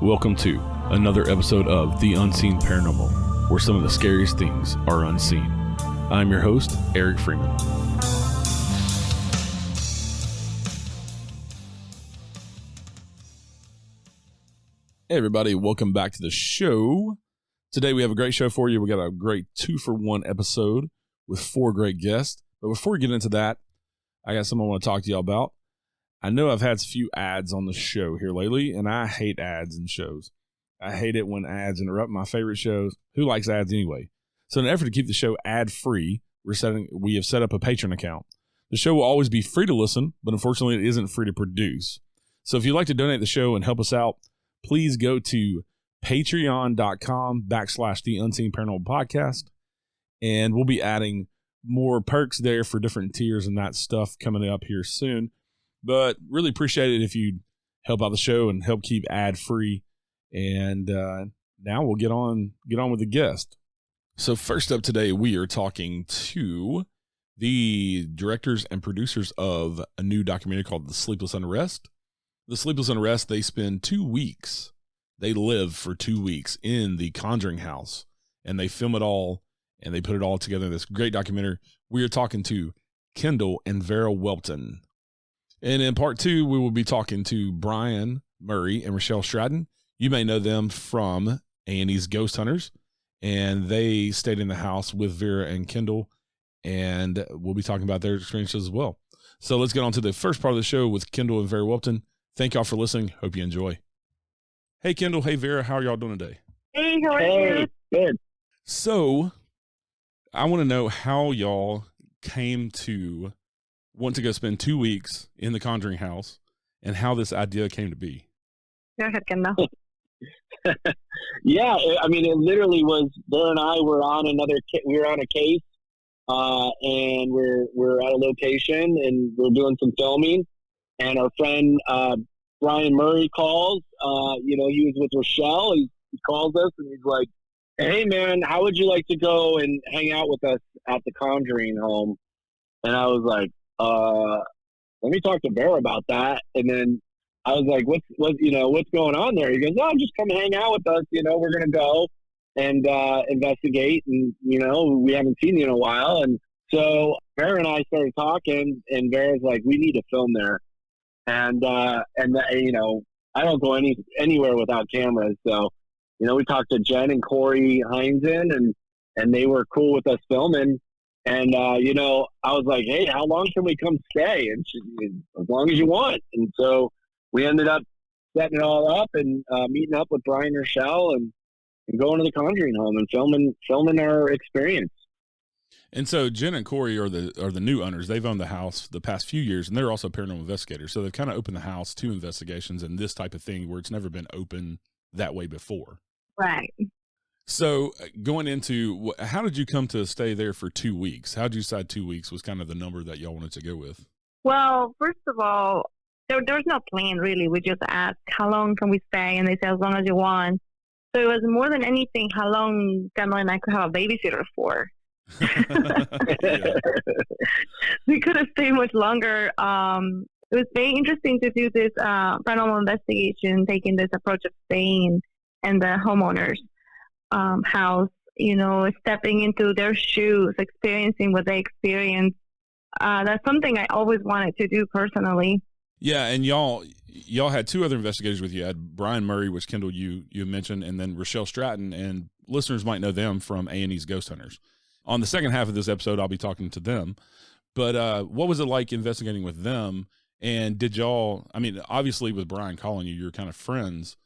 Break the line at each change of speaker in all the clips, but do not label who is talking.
Welcome to another episode of The Unseen Paranormal, where some of the scariest things are unseen. I'm your host, Eric Freeman. Hey everybody, welcome back to the show. Today we have a great show for you. We got a great 2-for-1 episode with 4 great guests. But before we get into that, I got something I want to talk to y'all about. I know I've had a few ads on the show here lately, and I hate ads in shows. I hate it when ads interrupt my favorite shows. Who likes ads anyway? So in an effort to keep the show ad-free, we have set up a Patreon account. The show will always be free to listen, but unfortunately it isn't free to produce. So if you'd like to donate the show and help us out, please go to patreon.com/The Unseen Paranormal Podcast, and we'll be adding more perks there for different tiers and that stuff coming up here soon. But really appreciate it if you'd help out the show and help keep ad-free. And now we'll get on with the guest. So first up today, we are talking to the directors and producers of a new documentary called The Sleepless Unrest. The Sleepless Unrest, they spend 2 weeks. They live for 2 weeks in the Conjuring House, and they film it all, and they put it all together in this great documentary. We are talking to Kendall and Vera Whelpton. And in part 2, we will be talking to Brian Murray and Rachelle Stratton. You may know them from A&E's Ghost Hunters, and they stayed in the house with Vera and Kendall, and we'll be talking about their experiences as well. So let's get on to the first part of the show with Kendall and Vera Whelpton. Thank y'all for listening. Hope you enjoy. Hey, Kendall. Hey, Vera. How are y'all doing today?
Hey, how are you?
Good.
So I want to know how y'all came to want to go spend 2 weeks in the Conjuring House and how this idea came to be.
Go ahead, Kendall.
Yeah, I mean, it literally was. Vera and I were on we were on a case, and we're at a location and we're doing some filming. And our friend Brian Murray calls. He was with Rachelle. He calls us and he's like, "Hey, man, how would you like to go and hang out with us at the Conjuring home?" And I was like, "Let me talk to Vera about that." And then I was like, what's going on there? He goes, "Oh, just come hang out with us. We're going to go and investigate. And, we haven't seen you in a while." And so Vera and I started talking, and Vera's like, "We need to film there." And I don't go anywhere without cameras. So, we talked to Jen and Corey Heinzen, and they were cool with us filming. And, I was like, "Hey, how long can we come stay?" And she, "As long as you want." And so we ended up setting it all up and meeting up with Brian and Rachelle and going to the Conjuring home and filming our experience.
And so Jen and Corey are the new owners. They've owned the house the past few years, and they're also paranormal investigators. So they've kind of opened the house to investigations and this type of thing where it's never been open that way before.
Right.
So going into, how did you come to stay there for 2 weeks? How did you decide 2 weeks was kind of the number that y'all wanted to go with?
Well, first of all, there's no plan really. We just asked, how long can we stay? And they said, as long as you want. So it was more than anything, how long Kendall and I could have a babysitter for. We could have stayed much longer. It was very interesting to do this paranormal investigation, taking this approach of staying in the homeowner's house, stepping into their shoes, experiencing what they experienced. That's something I always wanted to do personally.
Yeah, and y'all had 2 other investigators with you. You had Brian Murray, which Kendall you mentioned, and then Rachelle Stratton, and listeners might know them from A&E's Ghost Hunters. On the second half of this episode, I'll be talking to them. But what was it like investigating with them? And did y'all, obviously with Brian calling you, you're kind of friends,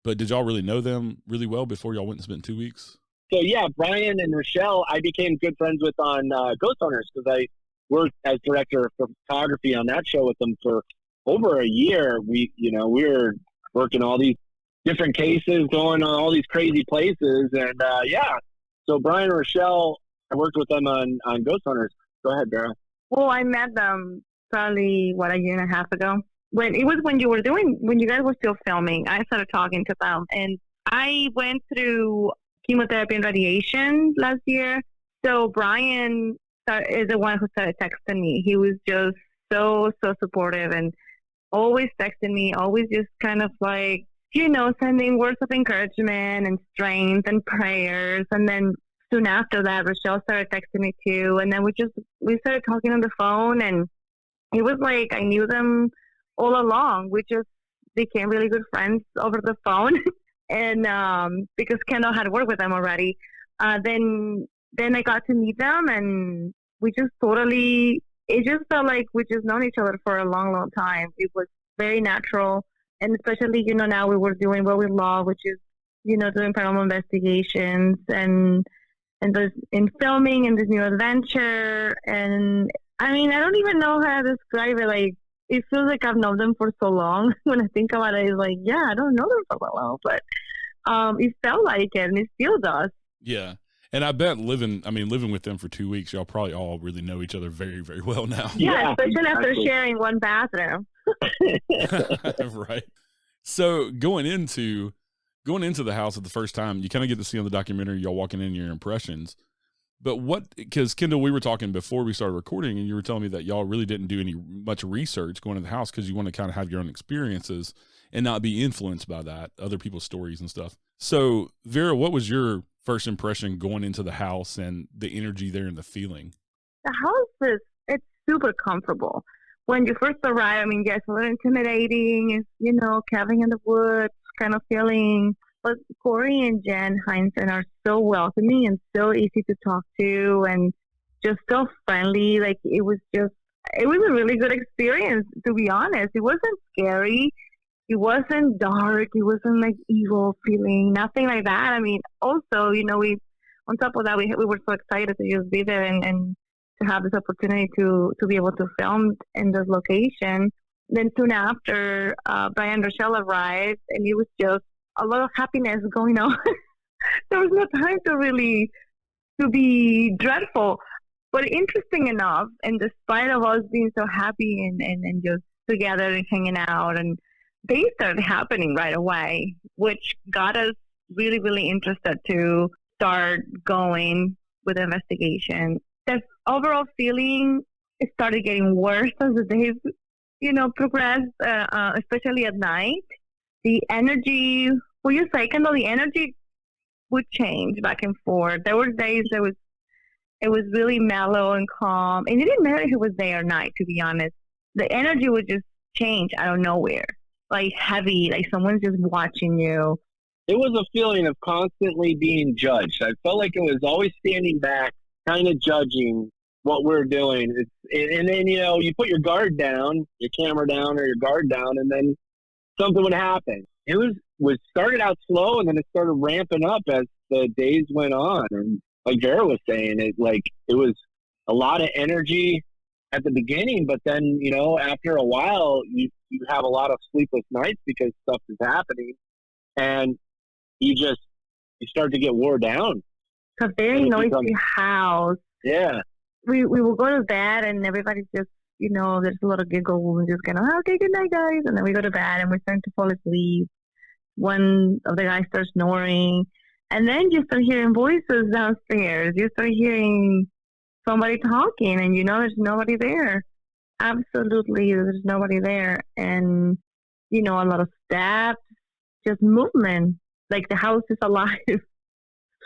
but did y'all really know them really well before y'all went and spent 2 weeks?
So yeah, Brian and Rachelle, I became good friends with on Ghost Hunters because I worked as director of photography on that show with them for over a year. We were working all these different cases, going on all these crazy places. And so Brian and Rachelle, I worked with them on Ghost Hunters. Go ahead, Vera.
Well, I met them probably, a year and a half ago. When you guys were still filming, I started talking to them. And I went through chemotherapy and radiation last year. So Brian is the one who started texting me. He was just so supportive and always texting me, always just kind of like sending words of encouragement and strength and prayers. And then soon after that, Rachelle started texting me too. And then we started talking on the phone, and it was like I knew them all along. We just became really good friends over the phone. And because Kendall had worked with them already, then I got to meet them, and we just it just felt like we just known each other for a long, long time. It was very natural. And especially, now we were doing what we love, which is, doing paranormal investigations and in filming and this new adventure. And I mean, I don't even know how to describe it. Like, it feels like I've known them for so long. When I think about it, it's like, yeah, I don't know them for so long, but it felt like it, and it still does.
Yeah. And I bet living with them for 2 weeks, y'all probably all really know each other very, very well now.
Yeah, especially after sharing one bathroom.
Right. So going into the house at the first time, you kind of get to see on the documentary, y'all walking in, your impressions. But because Kendall, we were talking before we started recording, and you were telling me that y'all really didn't do much research going to the house because you want to kind of have your own experiences and not be influenced by that, other people's stories and stuff. So Vera, what was your first impression going into the house and the energy there and the feeling?
The house it's super comfortable. When you first arrive, I mean, yes, a little intimidating, cabin in the woods kind of feeling. But Corey and Jen Heinzen are so welcoming and so easy to talk to, and just so friendly. Like, it was a really good experience, to be honest. It wasn't scary. It wasn't dark. It wasn't like evil feeling, nothing like that. I mean, also, on top of that, we were so excited to just be there and to have this opportunity to be able to film in this location. Then soon after, Brian and Rachelle arrived, and it was just a lot of happiness going on. There was no time to be dreadful. But interesting enough, and despite of us being so happy and just together and hanging out, and they started happening right away, which got us really, really interested to start going with the investigation. The overall feeling started getting worse as the days, progressed, especially at night. The energy, will you say, Kendall, the energy would change back and forth. There were days it was really mellow and calm. And it didn't matter if it was day or night, to be honest. The energy would just change out of nowhere. Like heavy, like someone's just watching you.
It was a feeling of constantly being judged. I felt like it was always standing back, kind of judging what we're doing. And then, you put your guard down, your camera down or your guard down, and then something would happen. It was started out slow, and then it started ramping up as the days went on. And like Vera was saying, it was a lot of energy at the beginning, but then, after a while, you have a lot of sleepless nights because stuff is happening, and you start to get wore down.
It's a very noisy house.
Yeah.
We will go to bed, and everybody's just, there's a lot of giggles and just kind of, okay, good night, guys. And then we go to bed, and we're starting to fall asleep. One of the guys starts snoring, and then you start hearing voices downstairs. You start hearing somebody talking, and there's nobody there. Absolutely, there's nobody there. And, a lot of steps, just movement. Like, the house is alive. It's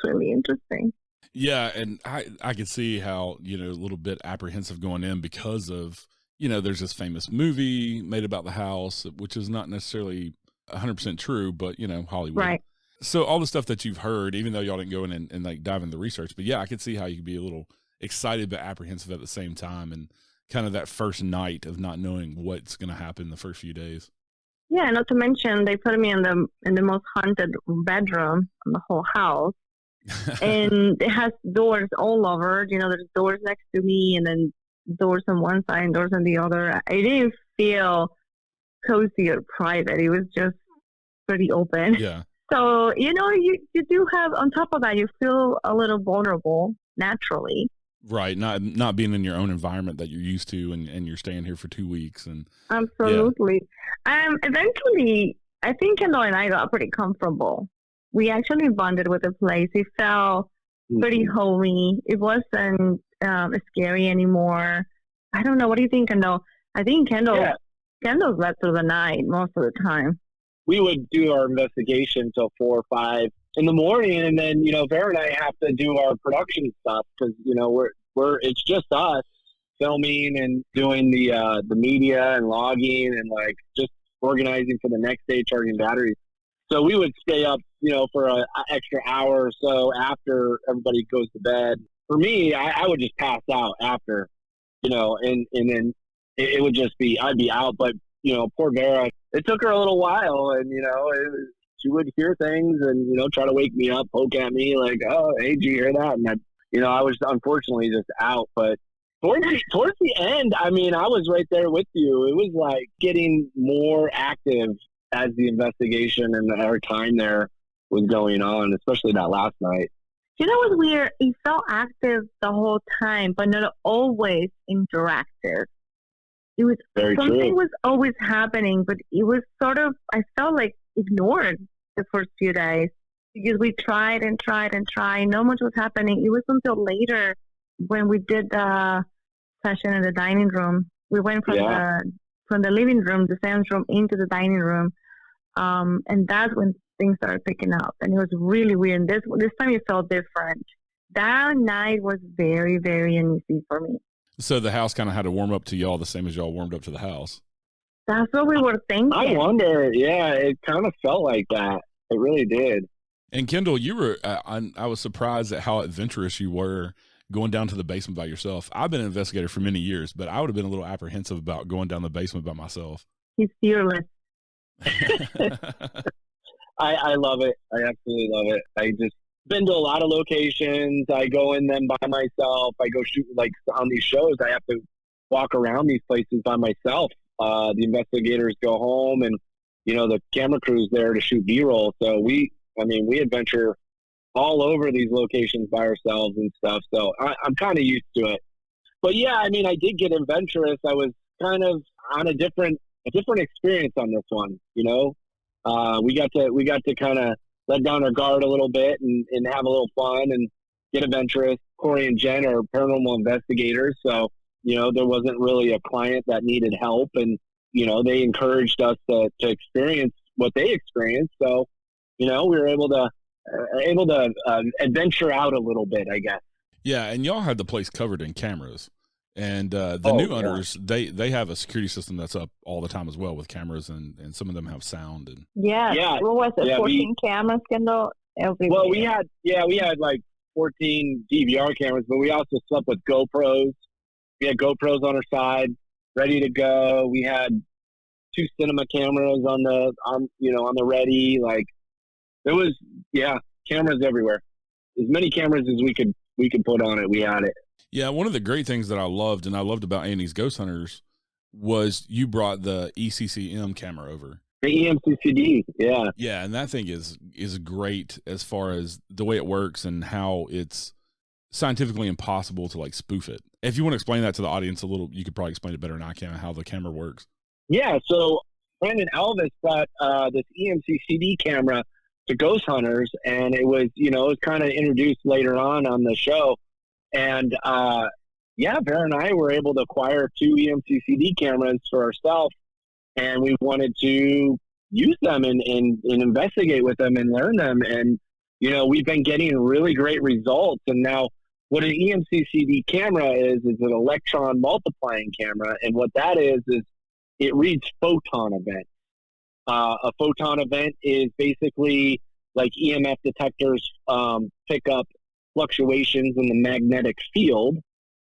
really interesting.
Yeah, and I could see how, a little bit apprehensive going in because of, there's this famous movie made about the house, which is not necessarily 100% true, but, Hollywood.
Right.
So all the stuff that you've heard, even though y'all didn't go in and like dive into the research, but yeah, I could see how you could be a little excited but apprehensive at the same time, and kind of that first night of not knowing what's going to happen the first few days.
Yeah, not to mention they put me in the most haunted bedroom in the whole house. And it has doors all over. There's doors next to me, and then doors on one side and doors on the other. I didn't feel cozy or private. It was just pretty open.
Yeah.
So, you do have, on top of that, you feel a little vulnerable naturally.
Right. Not being in your own environment that you're used to, and you're staying here for 2 weeks. And
absolutely. Yeah. Eventually, I think Kendall and I got pretty comfortable. We actually bonded with the place. It felt pretty homey. It wasn't scary anymore. I don't know. What do you think, Kendall? I think Kendall slept through the night most of the time.
we would do our investigation till 4 or 5 in the morning, and then Vera and I have to do our production stuff because we're it's just us filming and doing the media and logging and like just organizing for the next day, charging batteries. So we would stay up, for an extra hour or so after everybody goes to bed. For me, I would just pass out after, and then it would just be, I'd be out. But, poor Vera, it took her a little while, and, she would hear things and, try to wake me up, poke at me like, oh, hey, did you hear that? And I was unfortunately just out. But towards the end, I mean, I was right there with you. It was like getting more active as the investigation and our time there was going on, especially that last night.
You know what's weird? It felt active the whole time, but not always interactive. It was
very
something
true.
Was always happening, but it was sort of, I felt like ignored the first few days because we tried and tried and tried. Not much was happening. It was until later when we did the session in the dining room. We went from the living room, the seance room, into the dining room. And that's when things started picking up, and it was really weird. This time it felt different. That night was very, very uneasy for me.
So the house kind of had to warm up to y'all the same as y'all warmed up to the house.
That's what we were thinking.
I wonder. Yeah, it kind of felt like that. It really did.
And Kendall, you were, I was surprised at how adventurous you were going down to the basement by yourself. I've been an investigator for many years, but I would have been a little apprehensive about going down the basement by myself.
He's fearless.
I love it. I absolutely love it. I just been to a lot of locations. I go in them by myself. I go shoot, like on these shows, I have to walk around these places by myself. The investigators go home, and the camera crew's there to shoot B-roll. So we adventure all over these locations by ourselves and stuff. So I'm kind of used to it. But yeah, I did get adventurous. I was kind of on a different experience on this one. We got to kind of let down our guard a little bit and have a little fun and get adventurous. Corey and Jen are paranormal investigators, so there wasn't really a client that needed help, and they encouraged us to experience what they experienced. So we were able to adventure out a little bit, I guess.
Yeah, and y'all had the place covered in cameras. And the new owners, they have a security system that's up all the time as well with cameras, and some of them have sound. And
what was it? 14 cameras, Kendall?
Well, we had like 14 DVR cameras, but we also slept with GoPros. We had GoPros on our side, ready to go. We had 2 cinema cameras on the ready. Like it was, cameras everywhere. As many cameras as we could put on it, we had it.
Yeah, one of the great things that I loved about Andy's Ghost Hunters was you brought the ECCM camera over.
The EMCCD, yeah.
Yeah, and that thing is great as far as the way it works and how it's scientifically impossible to like spoof it. If you want to explain that to the audience a little, you could probably explain it better than I can, how the camera works. Yeah,
so Brandon Elvis brought this EMCCD camera to Ghost Hunters, and it was kind of introduced later on the show. And, Vera and I were able to acquire 2 EMCCD cameras for ourselves, and we wanted to use them and investigate with them and learn them. And, we've been getting really great results. And now what an EMCCD camera is an electron multiplying camera. And what that is it reads photon events. A photon event is basically like EMF detectors pick up fluctuations in the magnetic field.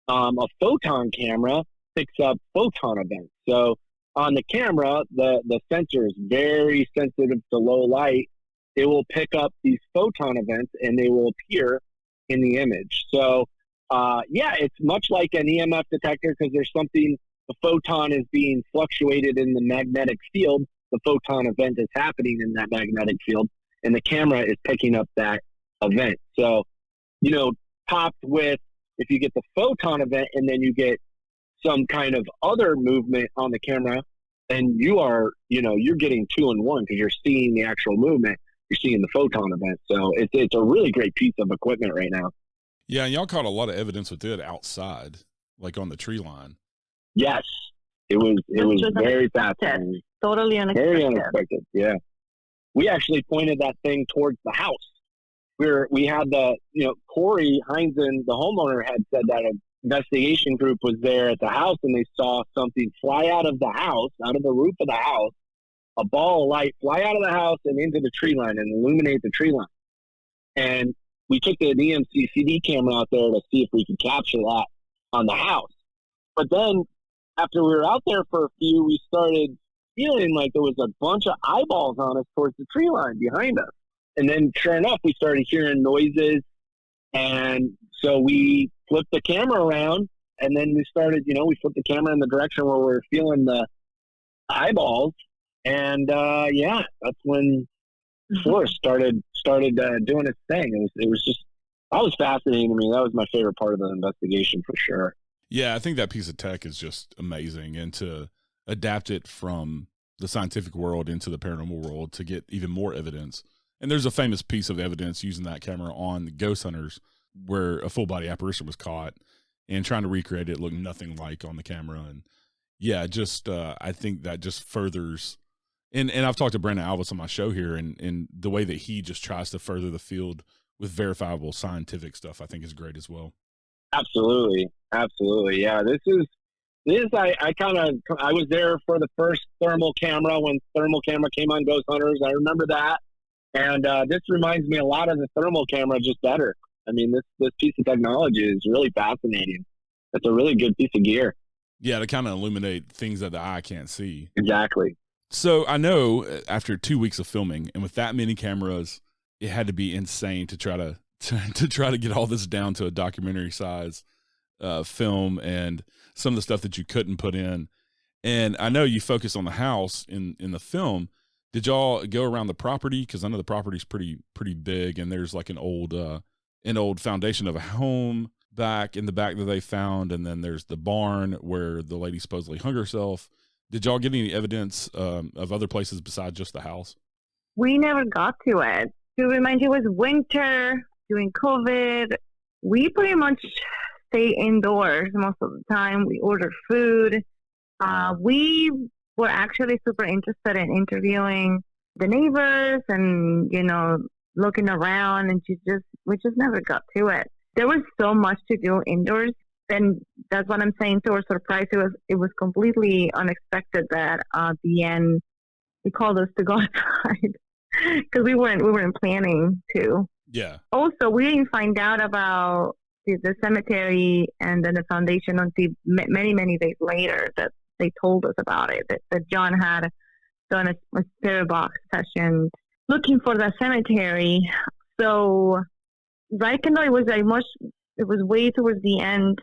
A photon camera picks up photon events. So on the camera, the sensor is very sensitive to low light. It will pick up these photon events and they will appear in the image. So it's much like an EMF detector because there's something, the photon is being fluctuated in the magnetic field. The photon event is happening in that magnetic field, and the camera is picking up that event. So topped with, if you get the photon event and then you get some kind of other movement on the camera, and you're getting 2 in 1 because you're seeing the actual movement, you're seeing the photon event. So it's a really great piece of equipment right now.
Yeah, and y'all caught a lot of evidence with it outside, like on the tree line.
Yes, it was very fascinating.
Totally unexpected.
Very unexpected, yeah. we actually pointed that thing towards the house. We had Corey Heinzen, the homeowner, had said that an investigation group was there at the house, and they saw something fly out of the house, out of the roof of the house, a ball of light fly out of the house and into the tree line and illuminate the tree line. And we took the DMC CD camera out there to see if we could capture that on the house. But then after we were out there for a few, we started feeling like there was a bunch of eyeballs on us towards the tree line behind us. And then sure enough, we started hearing noises. And so we flipped the camera around, and then we started, we flipped the camera in the direction where we were feeling the eyeballs. And that's when Forrest started doing its thing. It was just, that was fascinating to me. That was my favorite part of the investigation for sure.
Yeah, I think that piece of tech is just amazing, and to adapt it from the scientific world into the paranormal world to get even more evidence. And there's a famous piece of evidence using that camera on Ghost Hunters where a full body apparition was caught, and trying to recreate it looked nothing like on the camera. And yeah, just I think that just furthers. And I've talked to Brandon Alvis on my show here, and the way that he just tries to further the field with verifiable scientific stuff, I think is great as well.
Absolutely. Yeah. I was there for the first thermal camera when thermal camera came on Ghost Hunters. I remember that. And this reminds me a lot of the thermal camera, just better. I mean, this piece of technology is really fascinating. It's a really good piece of gear.
Yeah, to kind of illuminate things that the eye can't see.
Exactly.
So I know after 2 weeks of filming, and with that many cameras, it had to be insane to try to get all this down to a documentary size film, and some of the stuff that you couldn't put in. And I know you focus on the house in the film. Did y'all go around the property? Because I know the property's pretty big, and there's like an old foundation of a home back in the back that they found, and then there's the barn where the lady supposedly hung herself. Did y'all get any evidence of other places besides just the house?
We never got to it. To remind you, it was winter during COVID. We pretty much stay indoors most of the time. We ordered food. We were actually super interested in interviewing the neighbors and, looking around, and we just never got to it. There was so much to do indoors. And that's what I'm saying. So we're surprised. It was completely unexpected that at the end he called us to go outside because we weren't planning to.
Yeah.
Also, we didn't find out about the cemetery and then the foundation until many days later that they told us about it. That John had done a spirit box session looking for the cemetery. So, right, Kendall, it was way towards the end.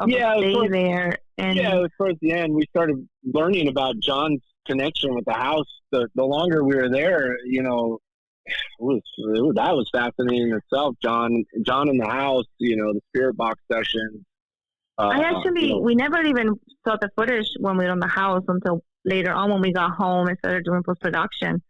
There. And
it was towards the end. We started learning about John's connection with the house. The longer we were there, that was fascinating in itself. John in the house, the spirit box session.
We never even saw the footage when we were in the house until later on when we got home and started doing post-production.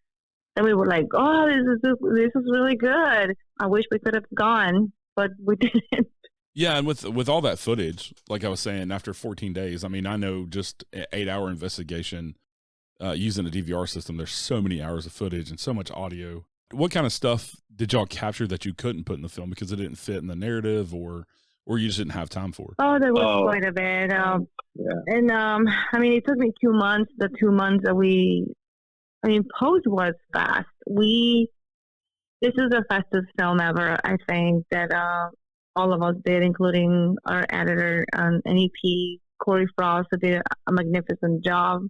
And we were like, oh, this is really good. I wish we could have gone, but we didn't.
Yeah, and with all that footage, like I was saying, after 14 days, I mean, I know just an 8-hour investigation using a DVR system, there's so many hours of footage and so much audio. What kind of stuff did y'all capture that you couldn't put in the film because it didn't fit in the narrative, or you just didn't have time for it?
Oh, there was quite a bit. And it took me 2 months. The 2 months that post was fast. This is the fastest film ever, I think, that all of us did, including our editor and EP, Corey Frost, who did a magnificent job.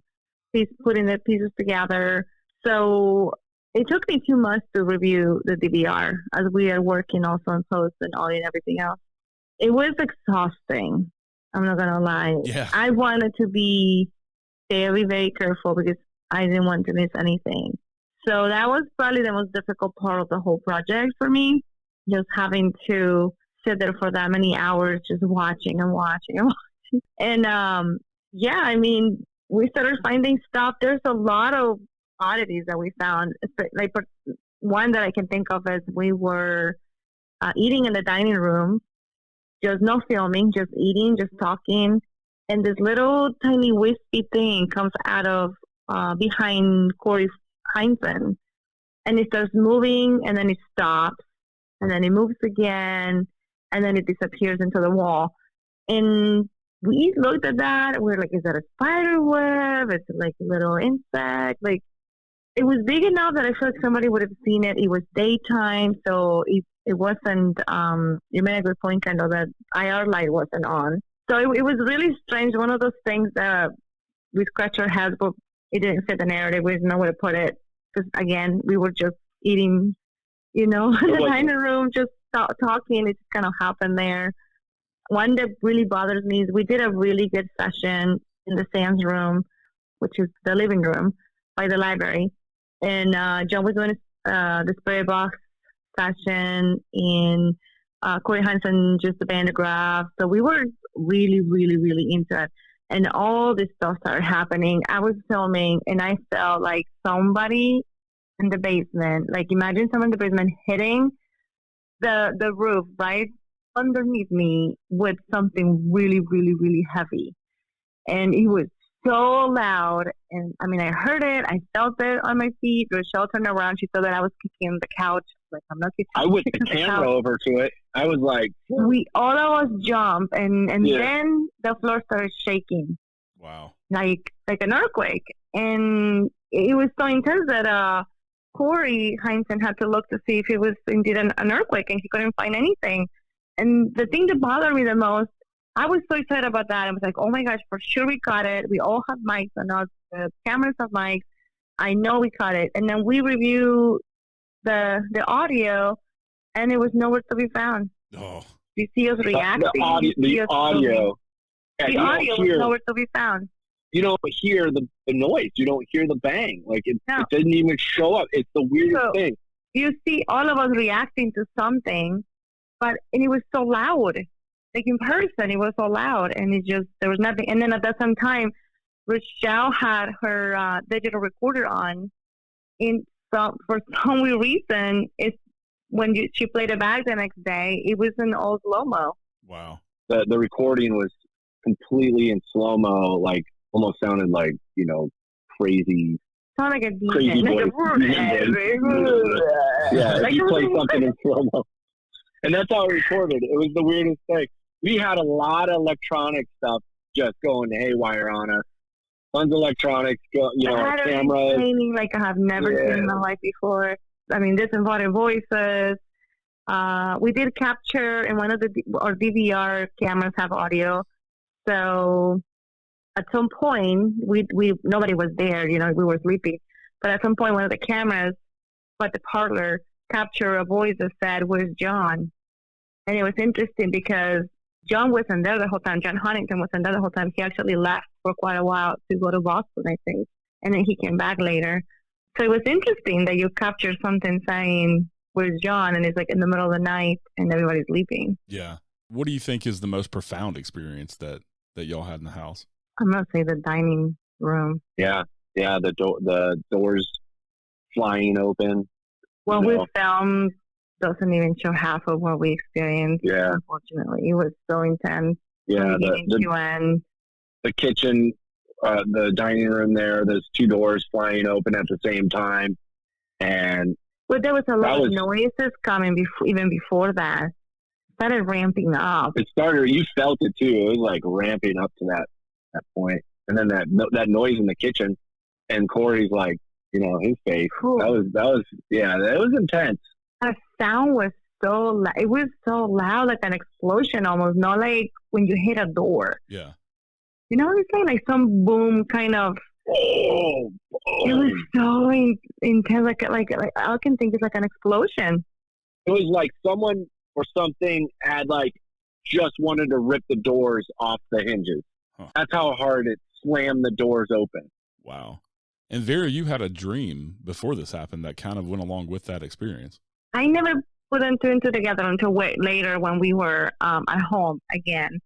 He's putting the pieces together. So it took me 2 months to review the DVR as we are working also on post and audio and everything else. It was exhausting. I'm not going to lie.
Yeah.
I wanted to be very, very careful because I didn't want to miss anything. So that was probably the most difficult part of the whole project for me, just having to sit there for that many hours, just watching. And we started finding stuff. There's a lot of oddities that we found. Like one that I can think of is we were eating in the dining room, just no filming, just eating, just talking, and this little tiny wispy thing comes out of behind Corey Heinzen. and it starts moving, and then it stops, and then it moves again, and then it disappears into the wall. And we looked at that. We're like, is that a spider web? Is it like a little insect? Like, it was big enough that I feel like somebody would have seen it. It was daytime, so it wasn't, you made a good point, Kendall, that IR light wasn't on. So it was really strange. One of those things that we scratched our heads, but it didn't fit the narrative. We didn't know where to put it. Because, again, we were just eating, in the dining room, just talking. It just kind of happened there. One that really bothers me is we did a really good session in the Sam's room, which is the living room by the library. And John was doing the spirit box session, and Corey Hansen just the bandograph. So we were really, really, really into it. And all this stuff started happening. I was filming, and I felt like somebody in the basement, like imagine someone in the basement hitting the roof right underneath me with something really, really, really heavy. And it was so loud. And I mean, I heard it. I felt it on my feet. Rachelle turned around. She saw that I was kicking the couch. Like, I'm not kicking.
I whipped the camera over to it. I was like,
all of us jumped, and then the floor started shaking.
Wow.
Like an earthquake. And it was so intense that Corey Heinzen had to look to see if it was indeed an earthquake, and he couldn't find anything. And the thing that bothered me the most, I was so excited about that. I was like, oh my gosh, for sure we caught it. We all have mics on us. The cameras have mics. I know we caught it. And then we review the audio, and it was nowhere to be found.
Oh.
You see us reacting.
The audio
was nowhere to be found.
You don't hear the noise. You don't hear the bang. Like, it didn't even show up. It's the weirdest thing.
You see all of us reacting to something, and it was so loud. Like, in person, it was so loud, and there was nothing. And then at that same time, Rachelle had her digital recorder on. For some weird reason, when she played it back the next day, it was in all slow-mo.
Wow.
The recording was completely in slow-mo, like, almost sounded like, crazy.
Sounded like a demon.
Crazy voice. Yeah,
like
he played something in slow-mo. And that's how it recorded. It was the weirdest thing. We had a lot of electronic stuff just going haywire on us. Tons of electronics, cameras.
Like I have never seen in my life before. I mean, disembodied voices. We did capture, and one of our DVR cameras have audio. So at some point, we nobody was there. We were sleeping. But at some point, one of the cameras, at the parlor, captured a voice that said, "Where's John?" And it was interesting because John wasn't there the whole time. John Huntington wasn't there the whole time. He actually left for quite a while to go to Boston, I think. And then he came back later. So it was interesting that you captured something saying, "Where's John?" And it's like in the middle of the night and everybody's sleeping.
Yeah. What do you think is the most profound experience that y'all had in the house?
I'm going to say the dining room.
Yeah. Yeah. The doors flying open.
What we filmed doesn't even show half of what we experienced.
Yeah.
Unfortunately, it was so intense.
Yeah. The kitchen, the dining room there's two doors flying open at the same time.
But there was a lot of noises coming even before that. It started ramping up.
You felt it too. It was like ramping up to that point. And then that noise in the kitchen, and Corey's like, his face. Cool. That was it was intense.
The sound was it was so loud, like an explosion almost, not like when you hit a door.
Yeah.
You know what I'm saying? Like some boom kind of.
Oh.
It was so intense. Like all I can think is like an explosion.
It was like someone or something had just wanted to rip the doors off the hinges. Huh. That's how hard it slammed the doors open.
Wow. And Vera, you had a dream before this happened that kind of went along with that experience.
I never put them two and two together until later when we were at home again.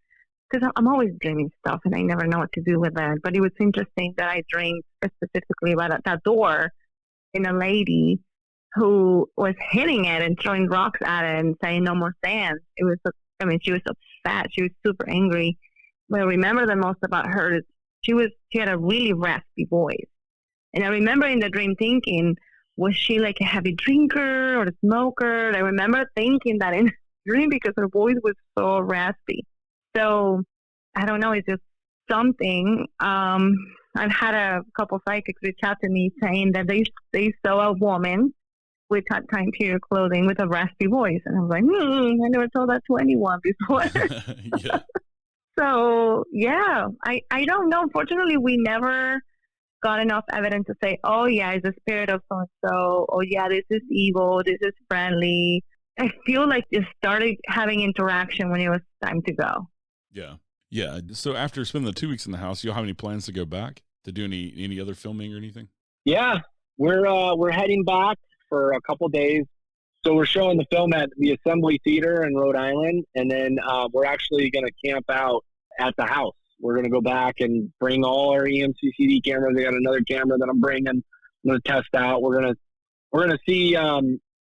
Because I'm always dreaming stuff and I never know what to do with it. But it was interesting that I dreamed specifically about that door and a lady who was hitting it and throwing rocks at it and saying no more sand. She was upset. She was super angry. What I remember the most about her is she had a really raspy voice. And I remember in the dream thinking, was she like a heavy drinker or a smoker? I remember thinking that in dream because her voice was so raspy. So I don't know, it's just something. I've had a couple psychics reach out to me saying that they saw a woman with time period clothing with a raspy voice. And I was like, I never told that to anyone before.
Yeah.
So, yeah, I don't know. Fortunately, we never got enough evidence to say, oh, yeah, it's the spirit of so-and-so. Oh, yeah, this is evil. This is friendly. I feel like it started having interaction when it was time to go.
Yeah. Yeah. So after spending the 2 weeks in the house, you'll have any plans to go back to do any other filming or anything?
Yeah, we're heading back for a couple days. So we're showing the film at the Assembly Theater in Rhode Island, and then we're actually going to camp out at the house. We're going to go back and bring all our EMCCD cameras. I got another camera that I'm bringing. I'm going to test out. We're going to see.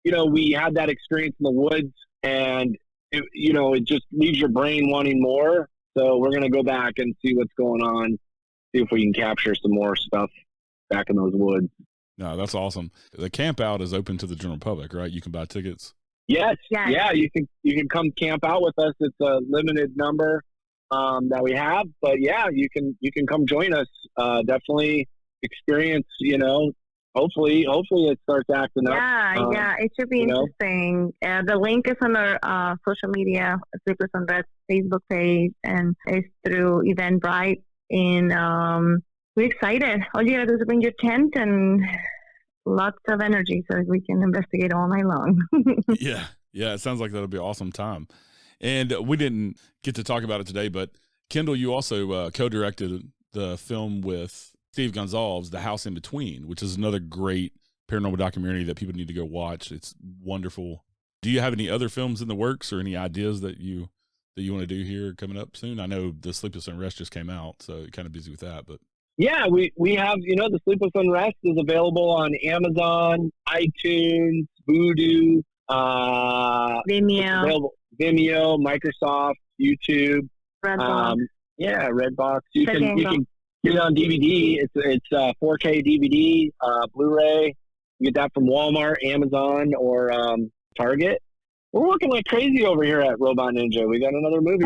We had that experience in the woods, and it just leaves your brain wanting more. So we're going to go back and see what's going on, see if we can capture some more stuff back in those woods.
No, that's awesome. The camp out is open to the general public, right? You can buy tickets.
Yes. Yeah, you can come camp out with us. It's a limited number that we have, but yeah, you can come join us. Definitely experience, hopefully it starts acting up.
Yeah, it should be interesting. The link is on our social media, Sleepless Unrest Facebook page, and it's through Eventbrite. And we're excited. All you gotta do is bring your tent and lots of energy so we can investigate all night long.
Yeah. It sounds like that'll be an awesome time. And we didn't get to talk about it today, but Kendall, you also co-directed the film with Steve Gonzalez, The House in Between, which is another great paranormal documentary that people need to go watch. It's wonderful. Do you have any other films in the works or any ideas that you want to do here coming up soon? I know the Sleepless Unrest just came out, so you're kind of busy with that, but.
Yeah, we have, the Sleepless Unrest is available on Amazon, iTunes, Vudu,
Vimeo,
Microsoft, YouTube.
Redbox.
Redbox. You can get it on DVD. It's 4K DVD, Blu-ray. You get that from Walmart, Amazon, or Target. We're working like crazy over here at Robot Ninja. We got another movie.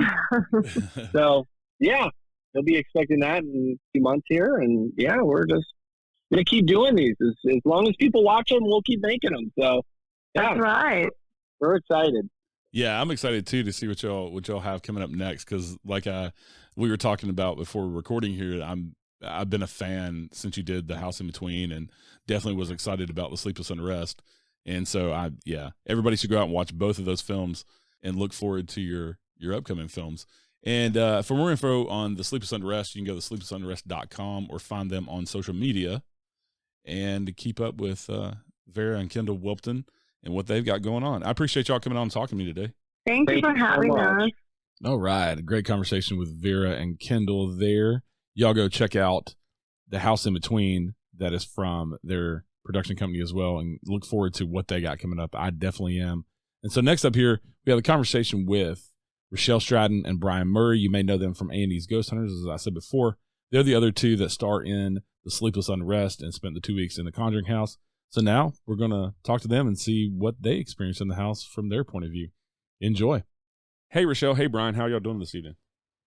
So, yeah. They'll be expecting that in a few months here. And yeah, we're just going to keep doing these. As long as people watch them, we'll keep making them. So yeah,
that's right.
We're excited.
Yeah, I'm excited too to see what y'all have coming up next. Cause like we were talking about before recording here, I've been a fan since you did The House in Between, and definitely was excited about the Sleepless Unrest. And so everybody should go out and watch both of those films and look forward to your upcoming films. And for more info on the Sleepless Unrest, you can go to sleeplessunrest.com or find them on social media and keep up with Vera and Kendall Whelpton and what they've got going on. I appreciate y'all coming on and talking to me today.
Thank you for having us.
All right. Great conversation with Vera and Kendall there. Y'all go check out The House in Between. That is from their production company as well, and look forward to what they got coming up. I definitely am. And so next up here, we have a conversation with Richelle Stratton and Brian Murray. You may know them from A&E's Ghost Hunters, as I said before. They're the other two that star in the Sleepless Unrest and spent the 2 weeks in the Conjuring House. So now we're going to talk to them and see what they experienced in the house from their point of view. Enjoy. Hey, Richelle. Hey, Brian. How y'all doing this evening?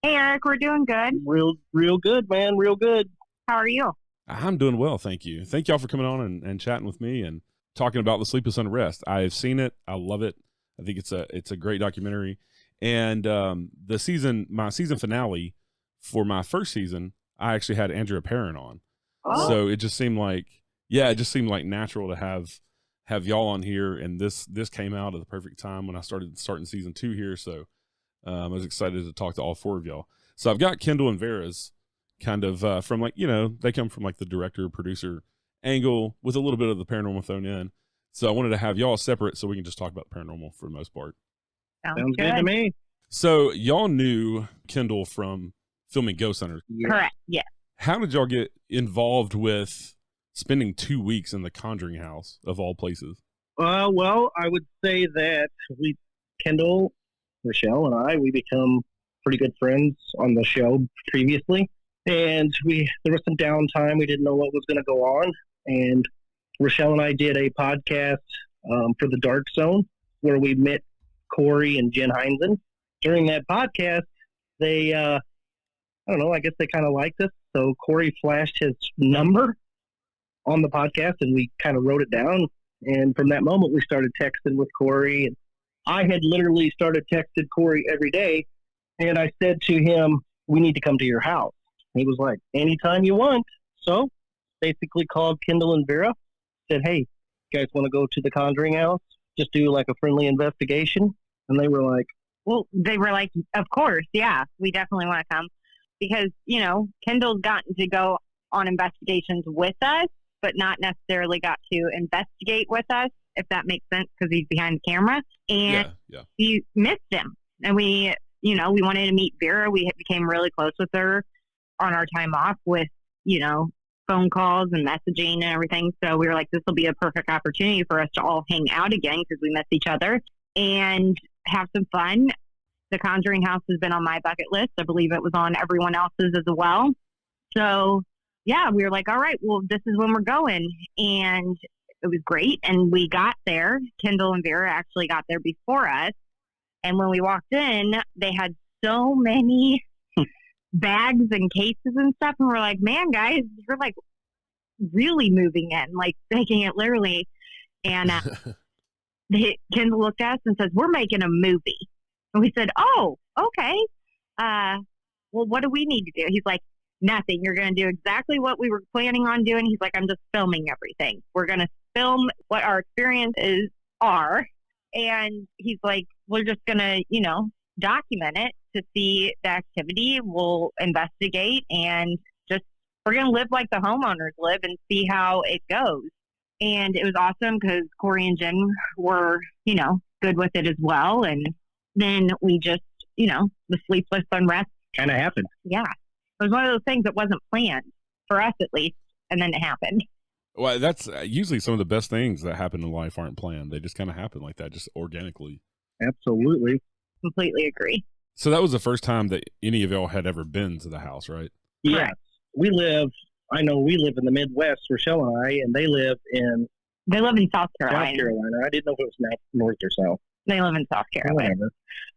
Hey, Eric. We're doing good.
Real good, man. Real good.
How are you?
I'm doing well, thank you. Thank y'all for coming on and chatting with me and talking about the Sleepless Unrest. I've seen it. I love it. I think it's a great documentary. And my season finale for my first season, I actually had Andrea Perrin on. Oh. So it just seemed like natural to have y'all on here. And this came out at the perfect time when I starting season 2 here. So I was excited to talk to all 4 of y'all. So I've got Kendall and Vera's kind of from they come from like the director, producer angle with a little bit of the paranormal thrown in. So I wanted to have y'all separate so we can just talk about paranormal for the most part.
Sounds good to me.
So y'all knew Kendall from filming Ghost Hunters.
Yeah. Correct. Yeah.
How did y'all get involved with spending 2 weeks in the Conjuring House of all places?
Well, I would say that Kendall, Rachelle, and I, we become pretty good friends on the show previously. And there was some downtime. We didn't know what was going to go on. And Richelle and I did a podcast for the Dark Zone where we met Corey and Jen Heinzen. During that podcast, they, I don't know, I guess they kind of liked us. So Corey flashed his number on the podcast and we kind of wrote it down. And from that moment, we started texting with Corey. And I had literally started texting Corey every day. And I said to him, we need to come to your house. He was like, anytime you want. So basically called Kendall and Vera, said, hey, you guys want to go to the Conjuring House? Just do like a friendly investigation. And they were like,
of course, yeah, we definitely want to come. Because, you know, Kendall's gotten to go on investigations with us, but not necessarily got to investigate with us, if that makes sense, because he's behind the camera. And we missed him. And we wanted to meet Vera. We became really close with her on our time off with, you know, phone calls and messaging and everything. So we were like, this will be a perfect opportunity for us to all hang out again because we miss each other and have some fun. The Conjuring House has been on my bucket list. I believe it was on everyone else's as well. So, yeah, we were like, all right, well, this is when we're going. And it was great. And we got there. Kendall and Vera actually got there before us. And when we walked in, they had so many bags and cases and stuff. And we're like, man, guys, you're like really moving in, like taking it literally. And Kendall looked at us and says, we're making a movie. And we said, oh, okay. Well, what do we need to do? He's like, nothing. You're going to do exactly what we were planning on doing. He's like, I'm just filming everything. We're going to film what our experiences are. And he's like, we're just going to, you know, document it to see the activity. We'll investigate and we're going to live like the homeowners live and see how it goes. And it was awesome because Corey and Jen were, you know, good with it as well. And then we just, you know, the Sleepless Unrest
kind of happened.
Yeah. It was one of those things that wasn't planned, for us at least, and then it happened.
Well, that's usually some of the best things that happen in life aren't planned. They just kind of happen like that, just organically.
Absolutely.
Completely agree.
So that was the first time that any of y'all had ever been to the house, right?
Yes. We live in the Midwest, Richelle and I, and they live in
South Carolina.
I didn't know if it was north or south.
They live in South Carolina.
Whatever.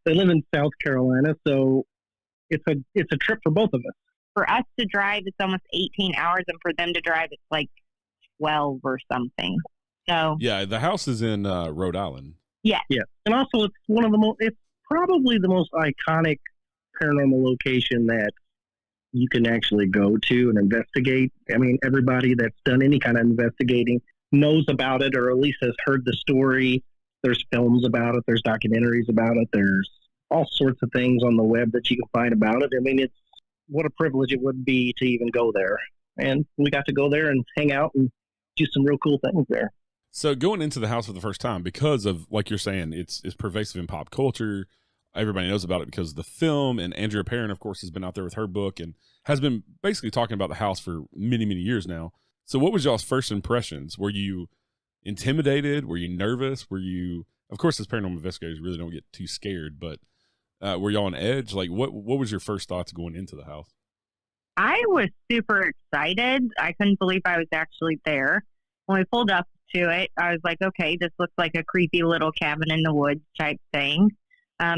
They live in South Carolina, so it's a trip for both of us.
For us to drive, it's almost 18 hours, and for them to drive, it's like 12 or something. So
yeah, the house is in Rhode Island.
Yeah,
yeah, and also it's one of the most. It's probably the most iconic paranormal location that you can actually go to and investigate. I mean, everybody that's done any kind of investigating knows about it, or at least has heard the story. There's films about it. There's documentaries about it. There's all sorts of things on the web that you can find about it. I mean, it's what a privilege it would be to even go there. And we got to go there and hang out and do some real cool things there.
So going into the house for the first time, because of, like you're saying, it's pervasive in pop culture. Everybody knows about it because of the film. And Andrea Perron, of course, has been out there with her book and has been basically talking about the house for many, many years now. So what was y'all's first impressions? Were you intimidated? Were you nervous? Were you, of course, as paranormal investigators really don't get too scared, but were y'all on edge? Like what was your first thoughts going into the house?
I was super excited. I couldn't believe I was actually there. When we pulled up to it, I was like, okay, this looks like a creepy little cabin in the woods type thing.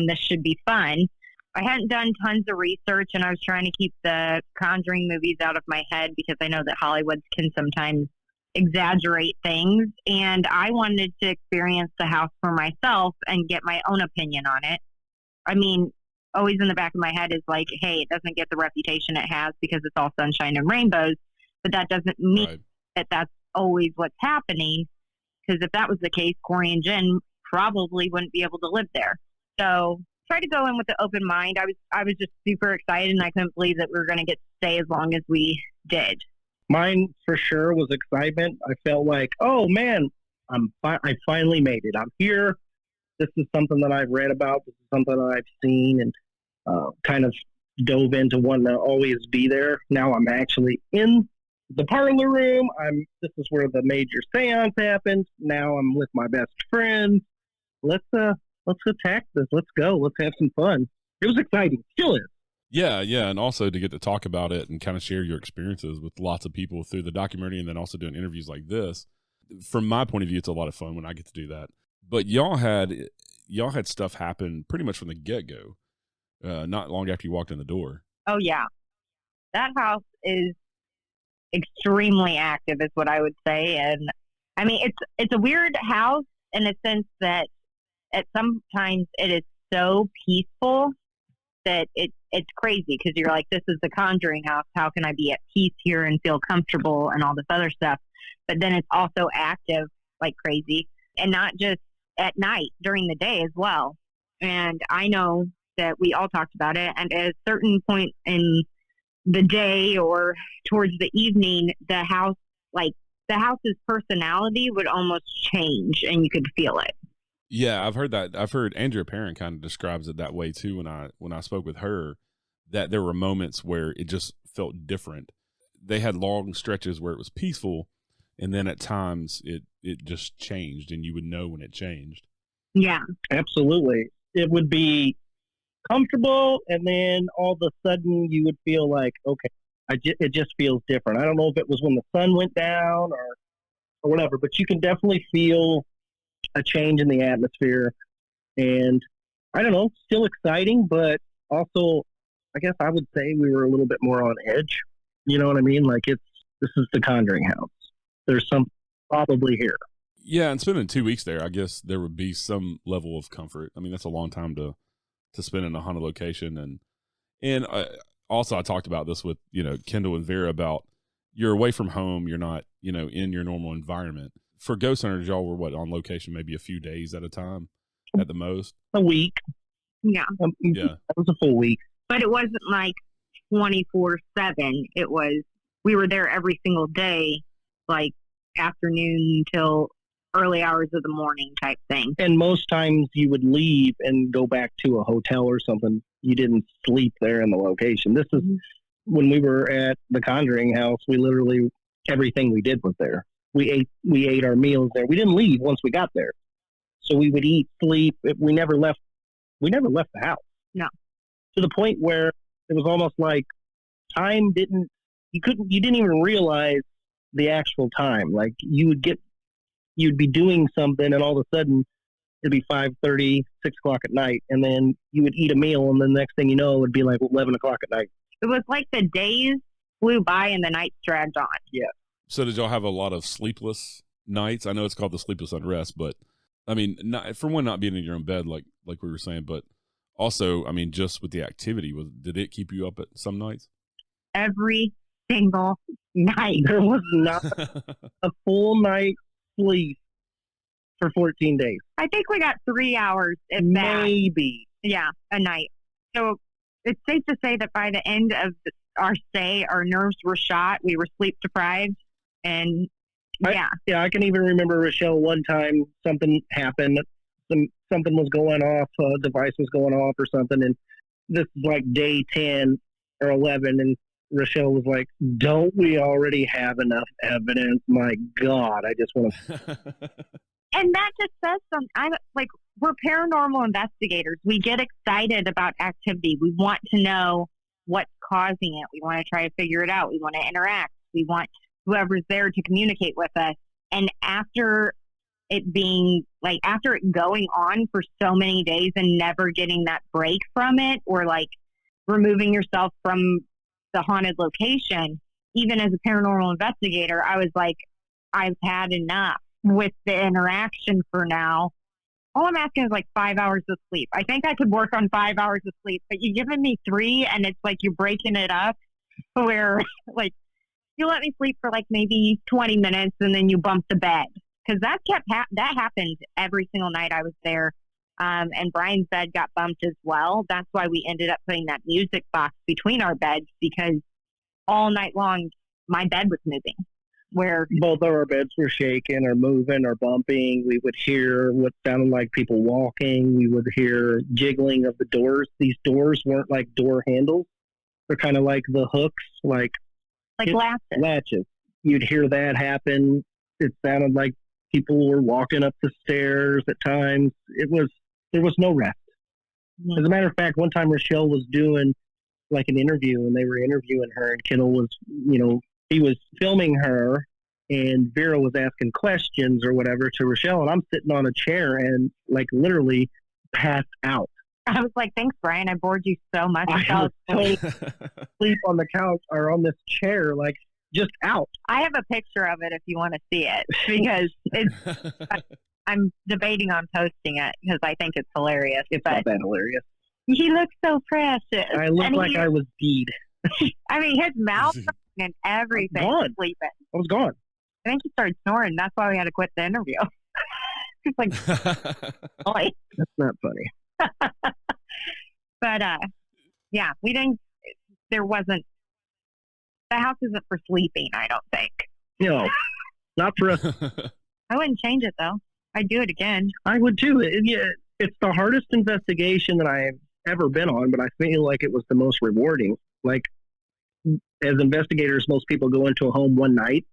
This should be fun. I hadn't done tons of research, and I was trying to keep the Conjuring movies out of my head because I know that Hollywood can sometimes exaggerate things, and I wanted to experience the house for myself and get my own opinion on it. I mean, always in the back of my head is like, hey, it doesn't get the reputation it has because it's all sunshine and rainbows, but that doesn't mean that that's always what's happening, because if that was the case, Corey and Jen probably wouldn't be able to live there. So try to go in with an open mind. I was just super excited, and I couldn't believe that we were going to get to stay as long as we did.
Mine for sure was excitement. I felt like, oh man, I finally made it. I'm here. This is something that I've read about. This is something that I've seen, and kind of dove into wanting to always be there. Now I'm actually in the parlor room. This is where the major seance happens. Now I'm with my best friend. Let's attack this. Let's go. Let's have some fun. It was exciting. Still is.
Yeah, and also to get to talk about it and kind of share your experiences with lots of people through the documentary, and then also doing interviews like this. from my point of view, it's a lot of fun when I get to do that. But y'all had stuff happen pretty much from the get-go, not long after you walked in the door.
Oh, yeah. That house is extremely active is what I would say. And I mean, it's a weird house in a sense that at sometimes it is so peaceful that it's crazy because you're like, this is the Conjuring House. How can I be at peace here and feel comfortable and all this other stuff? But then it's also active like crazy, and not just at night, during the day as well. And I know that we all talked about it, and at a certain point in the day or towards the evening, the house's personality would almost change and you could feel it.
Yeah, I've heard that. I've heard Andrea Perrin kind of describes it that way too. When I spoke with her, that there were moments where it just felt different. They had long stretches where it was peaceful, and then at times it just changed, and you would know when it changed.
Yeah,
absolutely. It would be comfortable, and then all of a sudden you would feel like, okay, it just feels different. I don't know if it was when the sun went down or whatever, but you can definitely feel a change in the atmosphere. And I don't know, still exciting, but also I guess I would say we were a little bit more on edge. You know what I mean? Like this is the Conjuring House. There's some probably here.
Yeah, and spending 2 weeks there, I guess there would be some level of comfort. I mean, that's a long time to spend in a haunted location. And also I talked about this with, Kendall and Vera about you're away from home. You're not, in your normal environment. For ghost hunters, y'all were on location maybe a few days at a time at the most?
A week.
Yeah.
Yeah.
That was a full week.
But it wasn't like 24/7. It was, we were there every single day, like afternoon till early hours of the morning type thing.
And most times you would leave and go back to a hotel or something. You didn't sleep there in the location. This is when we were at the Conjuring House, we literally, everything we did was there. We ate our meals there. We didn't leave once we got there. So we would eat, sleep. We never left the house.
No.
To the point where it was almost like you didn't even realize the actual time. Like you'd be doing something and all of a sudden it'd be 5:30, 6 o'clock at night. And then you would eat a meal and then the next thing you know, it would be like 11 o'clock at night.
It was like the days flew by and the nights dragged on.
Yeah.
So did y'all have a lot of sleepless nights? I know it's called the Sleepless Unrest, but I mean, for one, not being in your own bed, like we were saying, but also, I mean, just with the activity, did it keep you up at some nights?
Every single night.
There was not a full night sleep for 14 days.
I think we got 3 hours at
maybe.
Yeah, a night. So it's safe to say that by the end of our stay, our nerves were shot. We were sleep deprived. And yeah.
I can even remember, Rachelle, one time something happened. Something was going off, a device was going off or something. And this is like day 10 or 11. And Rachelle was like, don't we already have enough evidence? My God, I just want to.
And that just says something. We're paranormal investigators. We get excited about activity. We want to know what's causing it. We want to try to figure it out. We want to interact. We want whoever's there to communicate with us. And after it going on for so many days and never getting that break from it, or like removing yourself from the haunted location, even as a paranormal investigator, I was like, I've had enough with the interaction for now. All I'm asking is like 5 hours of sleep. I think I could work on 5 hours of sleep, but you're giving me 3 and it's like you're breaking it up where like you let me sleep for like maybe 20 minutes and then you bump the bed. Because that happened every single night I was there. And Brian's bed got bumped as well. That's why we ended up putting that music box between our beds, because all night long my bed was moving. Where
both of our beds were shaking or moving or bumping. We would hear what sounded like people walking. We would hear jiggling of the doors. These doors weren't like door handles. They're kind of like the hooks, like latches. You'd hear that happen. It sounded like people were walking up the stairs at times. There was no rest. Mm-hmm. As a matter of fact, one time Rachelle was doing like an interview and they were interviewing her, and Kendall was, he was filming her, and Vera was asking questions or whatever to Rachelle, and I'm sitting on a chair and like literally passed out.
I was like, thanks, Brian. I bored you so much.
I was totally sleep on the couch or on this chair, like just out.
I have a picture of it if you want to see it, because I'm debating on posting it because I think it's hilarious.
It's not that hilarious.
He looks so precious.
I looked like I was deed.
I mean, his mouth and everything was sleeping.
I was gone.
I think he started snoring. That's why we had to quit the interview. He's like, boy.
That's not funny.
But, yeah, we didn't, there wasn't, the house isn't for sleeping, I don't think.
No, not for us.
I wouldn't change it, though. I'd do it again.
I would too. It's the hardest investigation that I've ever been on, but I feel like it was the most rewarding. Like, as investigators, most people go into a home one night,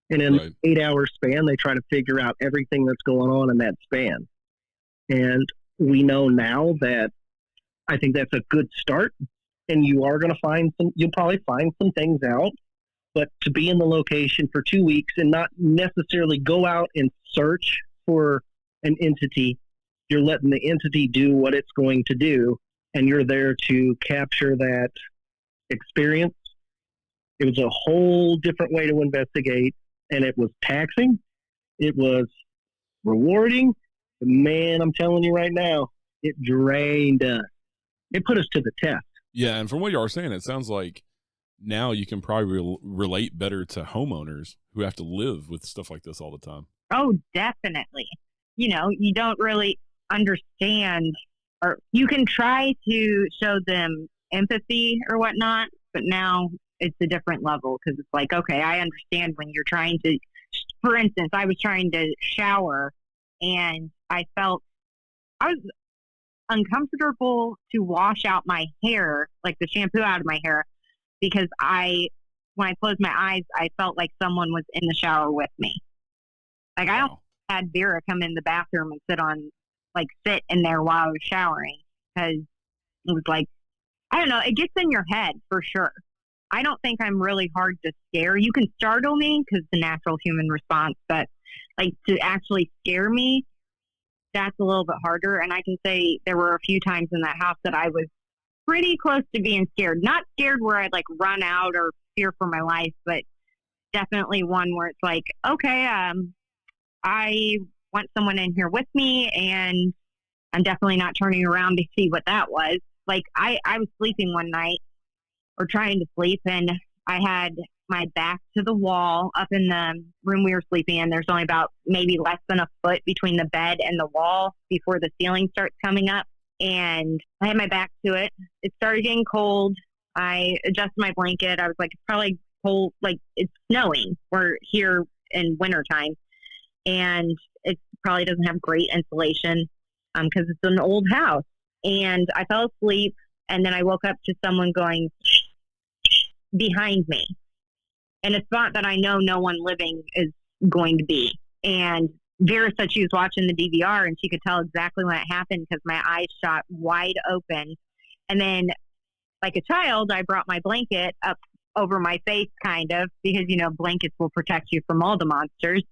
and in an 8-hour span, they try to figure out everything that's going on in that span. And we know now that I think that's a good start, and you are going to you'll probably find some things out. But to be in the location for 2 weeks and not necessarily go out and search for an entity, you're letting the entity do what it's going to do, and you're there to capture that experience. It was a whole different way to investigate, and it was taxing. It was rewarding. But man, I'm telling you right now, it drained us. It put us to the test.
Yeah, and from what you are saying, it sounds like now you can probably relate better to homeowners who have to live with stuff like this all the time.
Oh, definitely. You know, you don't really understand, or you can try to show them empathy or whatnot, but now it's a different level, because it's like, okay, I understand when you're trying to, for instance, I was trying to shower and I felt I was uncomfortable to wash out my hair, like the shampoo out of my hair, because when I closed my eyes, I felt like someone was in the shower with me. Like, I don't had Vera come in the bathroom and sit in there while I was showering, because it was like, I don't know, it gets in your head for sure. I don't think I'm really hard to scare. You can startle me because it's a natural human response, but like to actually scare me, that's a little bit harder. And I can say there were a few times in that house that I was pretty close to being scared. Not scared where I'd like run out or fear for my life, but definitely one where it's like, okay, I want someone in here with me, and I'm definitely not turning around to see what that was. Like, I was sleeping one night, or trying to sleep, and I had my back to the wall up in the room we were sleeping in. There's only about maybe less than a foot between the bed and the wall before the ceiling starts coming up. And I had my back to it. It started getting cold. I adjusted my blanket. I was like, it's probably cold. Like, it's snowing. We're here in wintertime. And it probably doesn't have great insulation because it's an old house. And I fell asleep. And then I woke up to someone going behind me in a spot that I know no one living is going to be. And Vera said she was watching the DVR and she could tell exactly when it happened because my eyes shot wide open. And then, like a child, I brought my blanket up over my face, kind of, because, you know, blankets will protect you from all the monsters.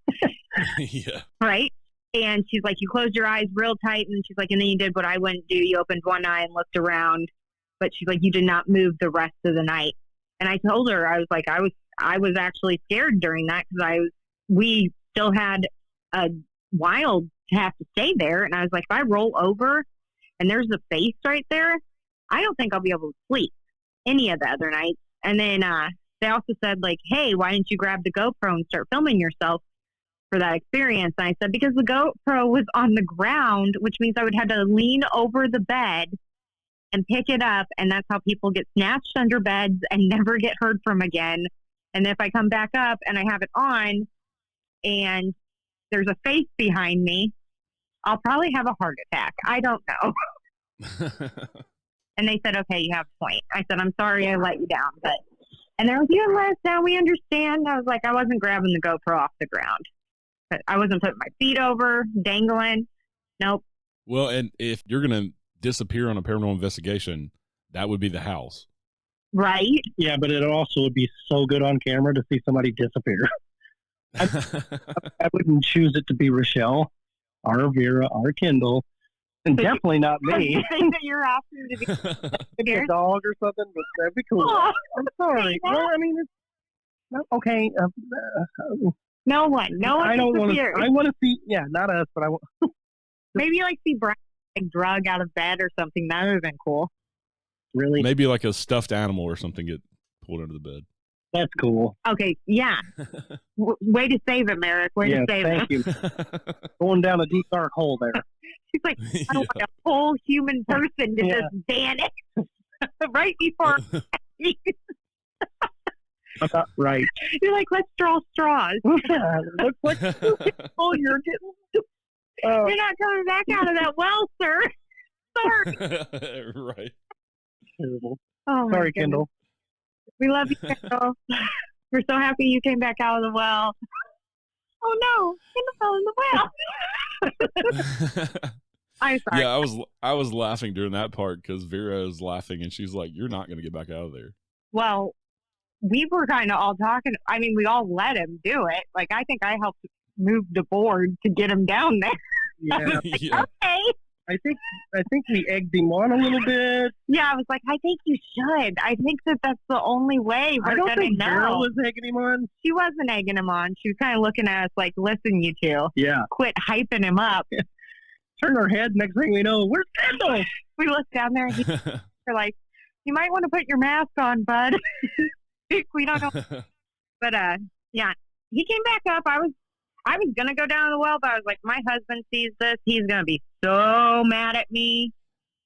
Yeah.
Right? And she's like, you closed your eyes real tight. And she's like, and then you did what I wouldn't do. You opened one eye and looked around. But she's like, you did not move the rest of the night. And I told her, I was like, I was actually scared during that because we still had a while to have to stay there. And I was like, if I roll over and there's a face right there, I don't think I'll be able to sleep any of the other nights. And then they also said, like, hey, why didn't you grab the GoPro and start filming yourself for that experience? And I said, because the GoPro was on the ground, which means I would have to lean over the bed and pick it up. And that's how people get snatched under beds and never get heard from again. And if I come back up and I have it on and there's a face behind me, I'll probably have a heart attack. I don't know. And they said, okay, you have a point. I said, I'm sorry I let you down. And they're like, you let us down. We understand. I was like, I wasn't grabbing the GoPro off the ground. I wasn't putting my feet over, dangling. Nope.
Well, and if you're going to disappear on a paranormal investigation, that would be the house.
Right?
Yeah, but it also would be so good on camera to see somebody disappear. I wouldn't choose it to be Rachelle, or Vera, or Kendall, and definitely not me.
You're asking to be
Maybe a dog or something, but that'd be cool.
Oh,
I'm sorry. Well, I mean, it's not okay.
no one.
I don't want to. I want to see. Yeah, not us, but I want.
Maybe like see Brian like drug out of bed or something. That would have been cool.
Really?
Maybe like a stuffed animal or something get pulled under the bed.
That's cool.
Okay, yeah. Way to save him, Eric. Way to save him.
Thank you. Going down a deep dark hole there.
She's like, I want a whole human person to just vanish right before.
Right.
You're like, let's draw straws.
Looks like oh, you're getting.
You're not coming back out of that well, sir. Sorry.
Right.
Terrible.
Oh,
sorry, Kendall.
We love you, Kendall. We're so happy you came back out of the well. Oh no, Kendall fell in the well. I'm sorry.
Yeah, I was laughing during that part because Vera was laughing and she's like, "You're not going to get back out of there."
Well, we were kind of all talking. I mean, we all let him do it. Like, I think I helped move the board to get him down there.
Yeah.
Like,
Yeah.
okay.
I think we egged him on a little bit.
Yeah, I was like, I think you should. I think that's the only way we're
I don't
gonna
think
know.
Vera was egging him on.
She wasn't egging him on. She was kind of looking at us like, listen, you two,
Yeah.
quit hyping him up.
Turn our head. Next thing we know, where's Kendall?
We looked down there and we're like, you might want to put your mask on, bud. We don't know. But yeah, he came back up. I was gonna go down the well, but I was like, my husband sees this, he's gonna be so mad at me.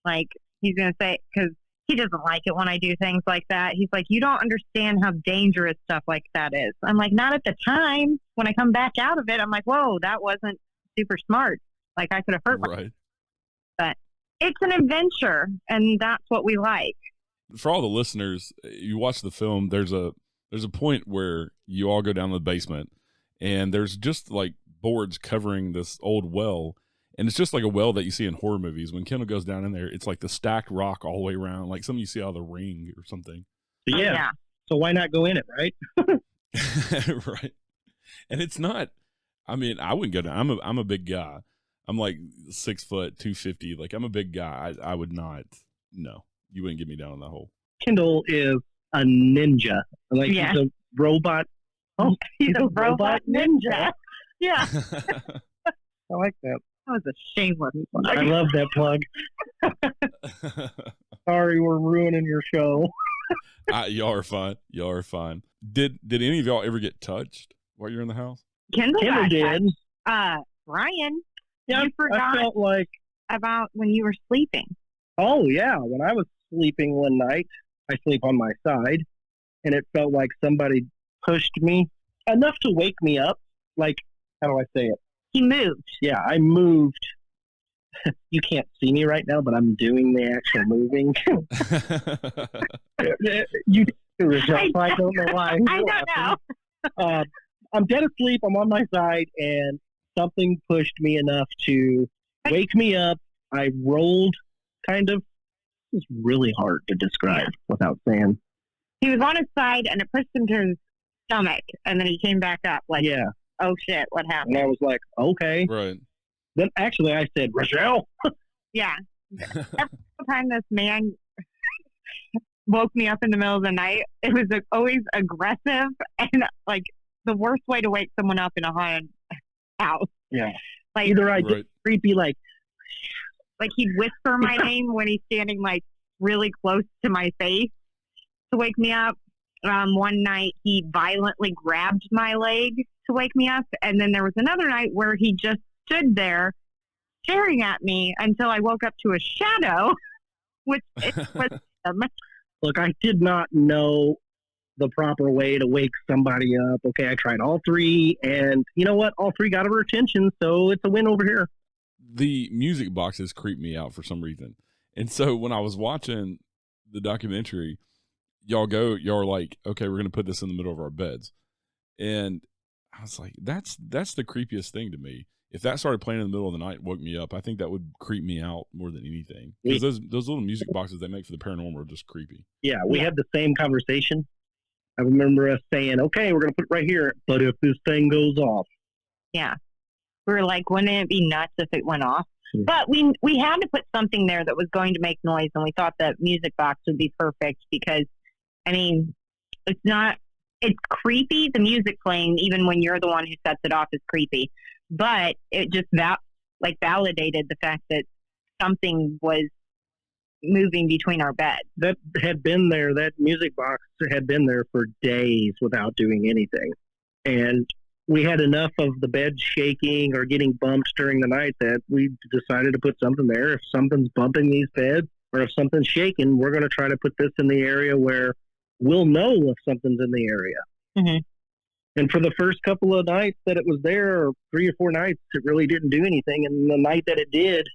Like, he's gonna say, because he doesn't like it when I do things like that. He's like, you don't understand how dangerous stuff like that is. I'm like, not at the time. When I come back out of it, I'm like, whoa, that wasn't super smart. Like, I could have hurt myself.
Right.
But it's an adventure, and that's what we like.
For all the listeners, you watch the film, there's a point where you all go down to the basement and there's just like boards covering this old well, and it's just like a well that you see in horror movies. When Kendall goes down in there, it's like the stacked rock all the way around, like something you see out of The Ring or something.
Yeah. So why not go in it, right?
Right. And it's not, I mean, I wouldn't go down. I'm a big guy. I'm like 6 foot, 250. Like, I'm a big guy. I would not. No, you wouldn't get me down in that hole.
Kendall is a ninja. Like, he's a robot. Oh, he's a robot ninja.
Yeah.
I like that.
That was a shameless plug.
I love that plug. Sorry, we're ruining your show.
Y'all are fine. Y'all are fine. Did any of y'all ever get touched while you're in the house?
Kendall
did.
Brian,
Yeah,
you forgot
I felt like.
about when you were sleeping.
Oh, yeah. When I was sleeping one night, I sleep on my side, and it felt like somebody pushed me enough to wake me up. Like, how do I say it?
He moved.
Yeah, I moved. You can't see me right now, but I'm doing the actual moving. You do, Rachelle, so I don't know why.
I don't know.
I'm dead asleep. I'm on my side, and something pushed me enough to wake me up. I rolled, kind of. It's really hard to describe without saying.
He was on his side, and it pushed him to his stomach, and then he came back up. Like,
Yeah.
oh shit, what happened?
And I was like, okay.
Right.
Then actually I said, Rachelle.
Yeah. Every time this man woke me up in the middle of the night, it was always aggressive and like the worst way to wake someone up in a haunted house.
Yeah.
Like,
Either I did creepy, like
he'd whisper my name when he's standing like really close to my face to wake me up. One night he violently grabbed my leg to wake me up, and then there was another night where he just stood there staring at me until I woke up to a shadow, which it was him.
Look, I did not know the proper way to wake somebody up. Okay, I tried all three, and you know what? All three got her attention, so it's a win over here.
The music boxes creep me out for some reason. And so when I was watching the documentary, y'all are like, okay, we're going to put this in the middle of our beds. And I was like, that's the creepiest thing to me. If that started playing in the middle of the night and woke me up, I think that would creep me out more than anything. Because those little music boxes they make for the paranormal are just creepy.
Yeah, we had the same conversation. I remember us saying, okay, we're going to put it right here, but if this thing goes off.
Yeah. We were like, wouldn't it be nuts if it went off? But we had to put something there that was going to make noise, and we thought that music box would be perfect because, I mean, it's creepy, the music playing, even when you're the one who sets it off is creepy. But it just validated the fact that something was moving between our beds.
That had been there, that music box had been there for days without doing anything. And we had enough of the bed shaking or getting bumped during the night that we decided to put something there. If something's bumping these beds or if something's shaking, we're going to try to put this in the area where we'll know if something's in the area.
Mm-hmm.
And for the first couple of nights that it was there, or 3 or 4 nights, it really didn't do anything. And the night that it did,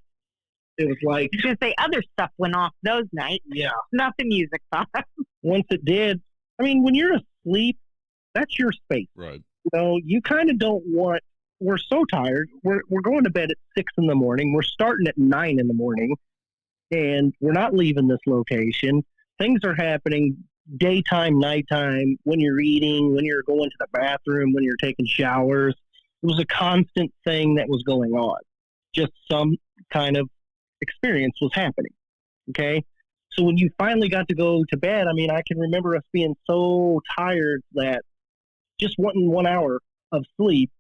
it was like...
I was going to say, other stuff went off those nights.
Yeah.
Not the music box.
Once it did, I mean, when you're asleep, that's your space.
Right.
You know, you kind of don't want... We're so tired. We're going to bed at 6 in the morning. We're starting at 9 in the morning. And we're not leaving this location. Things are happening daytime, nighttime, when you're eating, when you're going to the bathroom, when you're taking showers. It was a constant thing that was going on. Just some kind of experience was happening. Okay? So when you finally got to go to bed, I mean, I can remember us being so tired that just wanting 1 hour of sleep,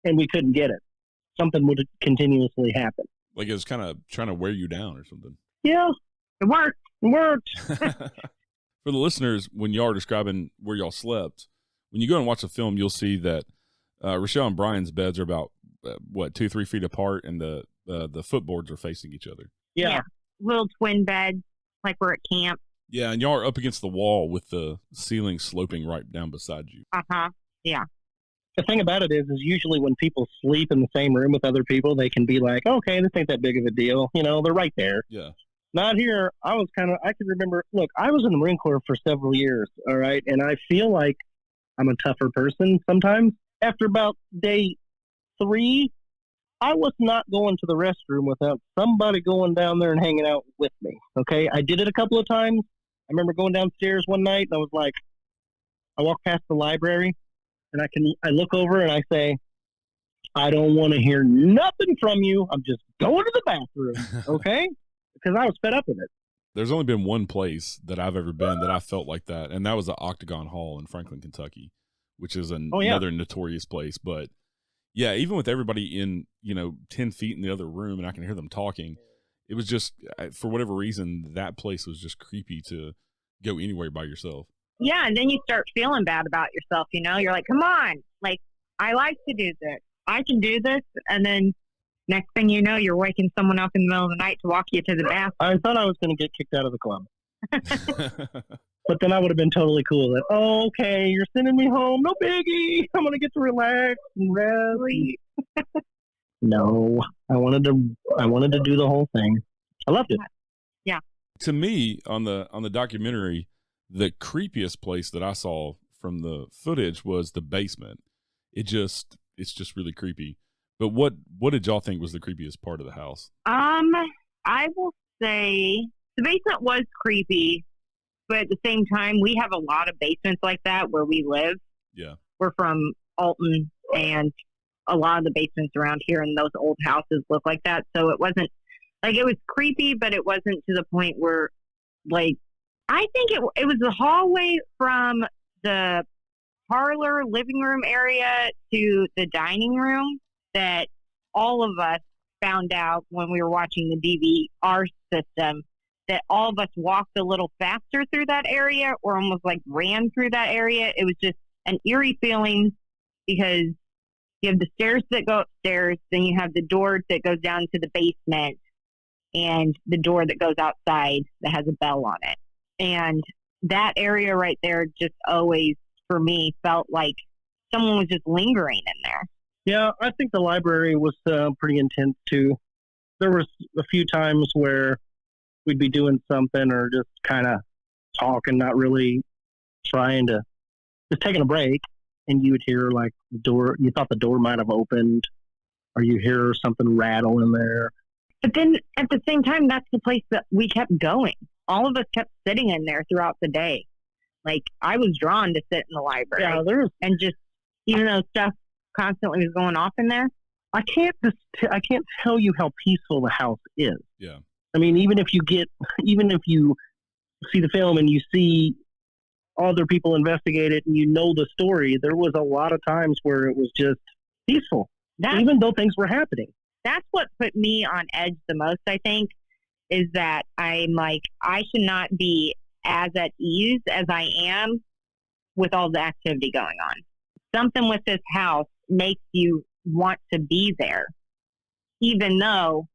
and we couldn't get it. Something would continuously happen.
Like it was kind of trying to wear you down or something.
Yeah, it worked. It worked.
For the listeners, when y'all are describing where y'all slept, when you go and watch a film, you'll see that Richelle and Brian's beds are about 2-3 feet apart, and the footboards are facing each other.
Yeah.
Little twin beds, like we're at camp.
Yeah, and y'all are up against the wall with the ceiling sloping right down beside you.
Yeah.
The thing about it is usually when people sleep in the same room with other people, they can be like, okay, this ain't that big of a deal. You know, they're right there.
Yeah.
Not here. I can remember, look, I was in the Marine Corps for several years, all right? And I feel like I'm a tougher person sometimes. After about day 3, I was not going to the restroom without somebody going down there and hanging out with me, okay? I did it a couple of times. I remember going downstairs one night, and I was like, I walked past the library, and I look over and I say, I don't want to hear nothing from you. I'm just going to the bathroom, okay? Because I was fed up with it.
There's only been one place that I've ever been that I felt like that, and that was the Octagon Hall in Franklin, Kentucky, which is another notorious place. But yeah, even with everybody in, 10 feet in the other room and I can hear them talking, it was just, for whatever reason, that place was just creepy to go anywhere by yourself.
Yeah, and then you start feeling bad about yourself, You're like, come on, like, I like to do this. I can do this. And then next thing you know, you're waking someone up in the middle of the night to walk you to the bathroom.
I thought I was going to get kicked out of the club. But then I would have been totally cool that, oh, okay, you're sending me home. No biggie. I'm going to get to relax and rest. No, I wanted to do the whole thing. I loved it.
Yeah.
To me, on the documentary, the creepiest place that I saw from the footage was the basement. It's just really creepy. But what did y'all think was the creepiest part of the house?
I will say the basement was creepy, but at the same time, we have a lot of basements like that where we live.
Yeah.
We're from Alton, and a lot of the basements around here in those old houses look like that. So it wasn't like, it was creepy, but it wasn't to the point where, like, I think it was the hallway from the parlor living room area to the dining room that all of us found out when we were watching the DVR system, that all of us walked a little faster through that area or almost like ran through that area. It was just an eerie feeling because you have the stairs that go upstairs, then you have the door that goes down to the basement and the door that goes outside that has a bell on it. And that area right there just always, for me, felt like someone was just lingering in there.
Yeah, I think the library was pretty intense, too. There was a few times where we'd be doing something or just kind of talking, not really trying to, just taking a break, and you would hear, like, the door, you thought the door might have opened, or you hear something rattle in there.
But then, at the same time, that's the place that we kept going. All of us kept sitting in there throughout the day. Like, I was drawn to sit in the library.
Yeah,
and just, even though stuff constantly was going off in there.
I can't tell you how peaceful the house is.
Yeah.
I mean, even if you see the film and you see other people investigate it and you know the story, there was a lot of times where it was just peaceful, even though things were happening.
That's what put me on edge the most, I think, is that I'm like, I should not be as at ease as I am with all the activity going on. Something with this house makes you want to be there, even though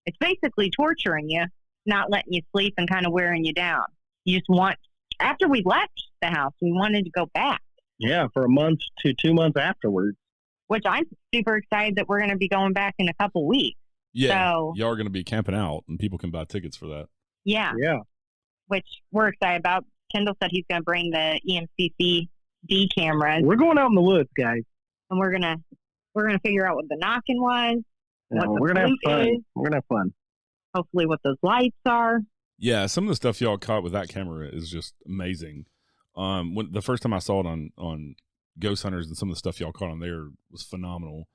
it's basically torturing you, not letting you sleep and kind of wearing you down. You just want, after we left the house, we wanted to go back.
Yeah, for a month to 2 months afterwards.
Which I'm super excited that we're going to be going back in a couple weeks.
Yeah,
so,
y'all are going to be camping out, and people can buy tickets for that.
Yeah. Which we're excited about. Kendall said he's going to bring the EMCCD cameras.
We're going out in the woods, guys.
And we're gonna figure out what the knocking was.
We're gonna have fun. We're gonna have fun.
Hopefully, what those lights are.
Yeah, some of the stuff y'all caught with that camera is just amazing. When the first time I saw it on Ghost Hunters, and some of the stuff y'all caught on there was phenomenal,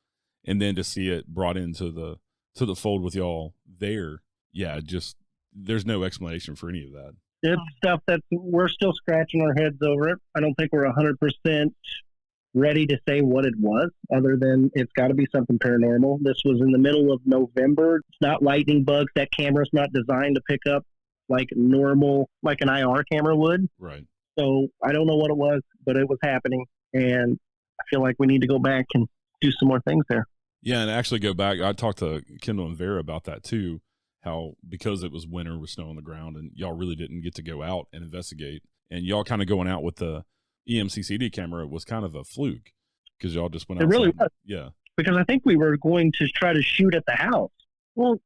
and then to see it brought into the fold with y'all there, yeah, just there's no explanation for any of that.
It's stuff that we're still scratching our heads over it. I don't think we're 100% ready to say what it was, other than it's got to be something paranormal. This was in the middle of November. It's not lightning bugs. That camera's not designed to pick up like normal, like an IR camera would.
Right.
So I don't know what it was, but it was happening, and I feel like we need to go back and do some more things there.
Yeah, and actually go back. I talked to Kendall and Vera about that too, how because it was winter with snow on the ground and y'all really didn't get to go out and investigate, and y'all kind of going out with the EMCCD camera was kind of a fluke because y'all just went out.
It really was.
Yeah.
Because I think we were going to try to shoot at the house.
Well,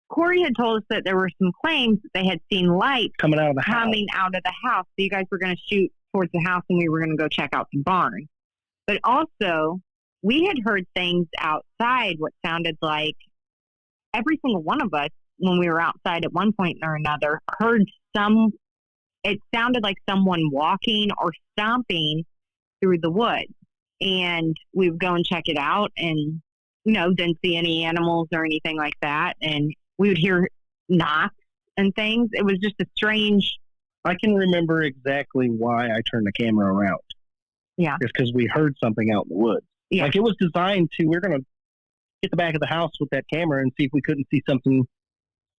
Corey had told us that there were some claims that they had seen light
coming out of the house.
So you guys were going to shoot towards the house and we were going to go check out the barn. But also, we had heard things outside, what sounded like every single one of us, when we were outside at one point or another, heard it sounded like someone walking or stomping through the woods. And we would go and check it out and, didn't see any animals or anything like that. And we would hear knocks and things. It was just a strange.
I can remember exactly why I turned the camera around.
Yeah.
It's because we heard something out in the woods.
Yeah.
Like it was designed to, we're going to get the back of the house with that camera and see if we couldn't see something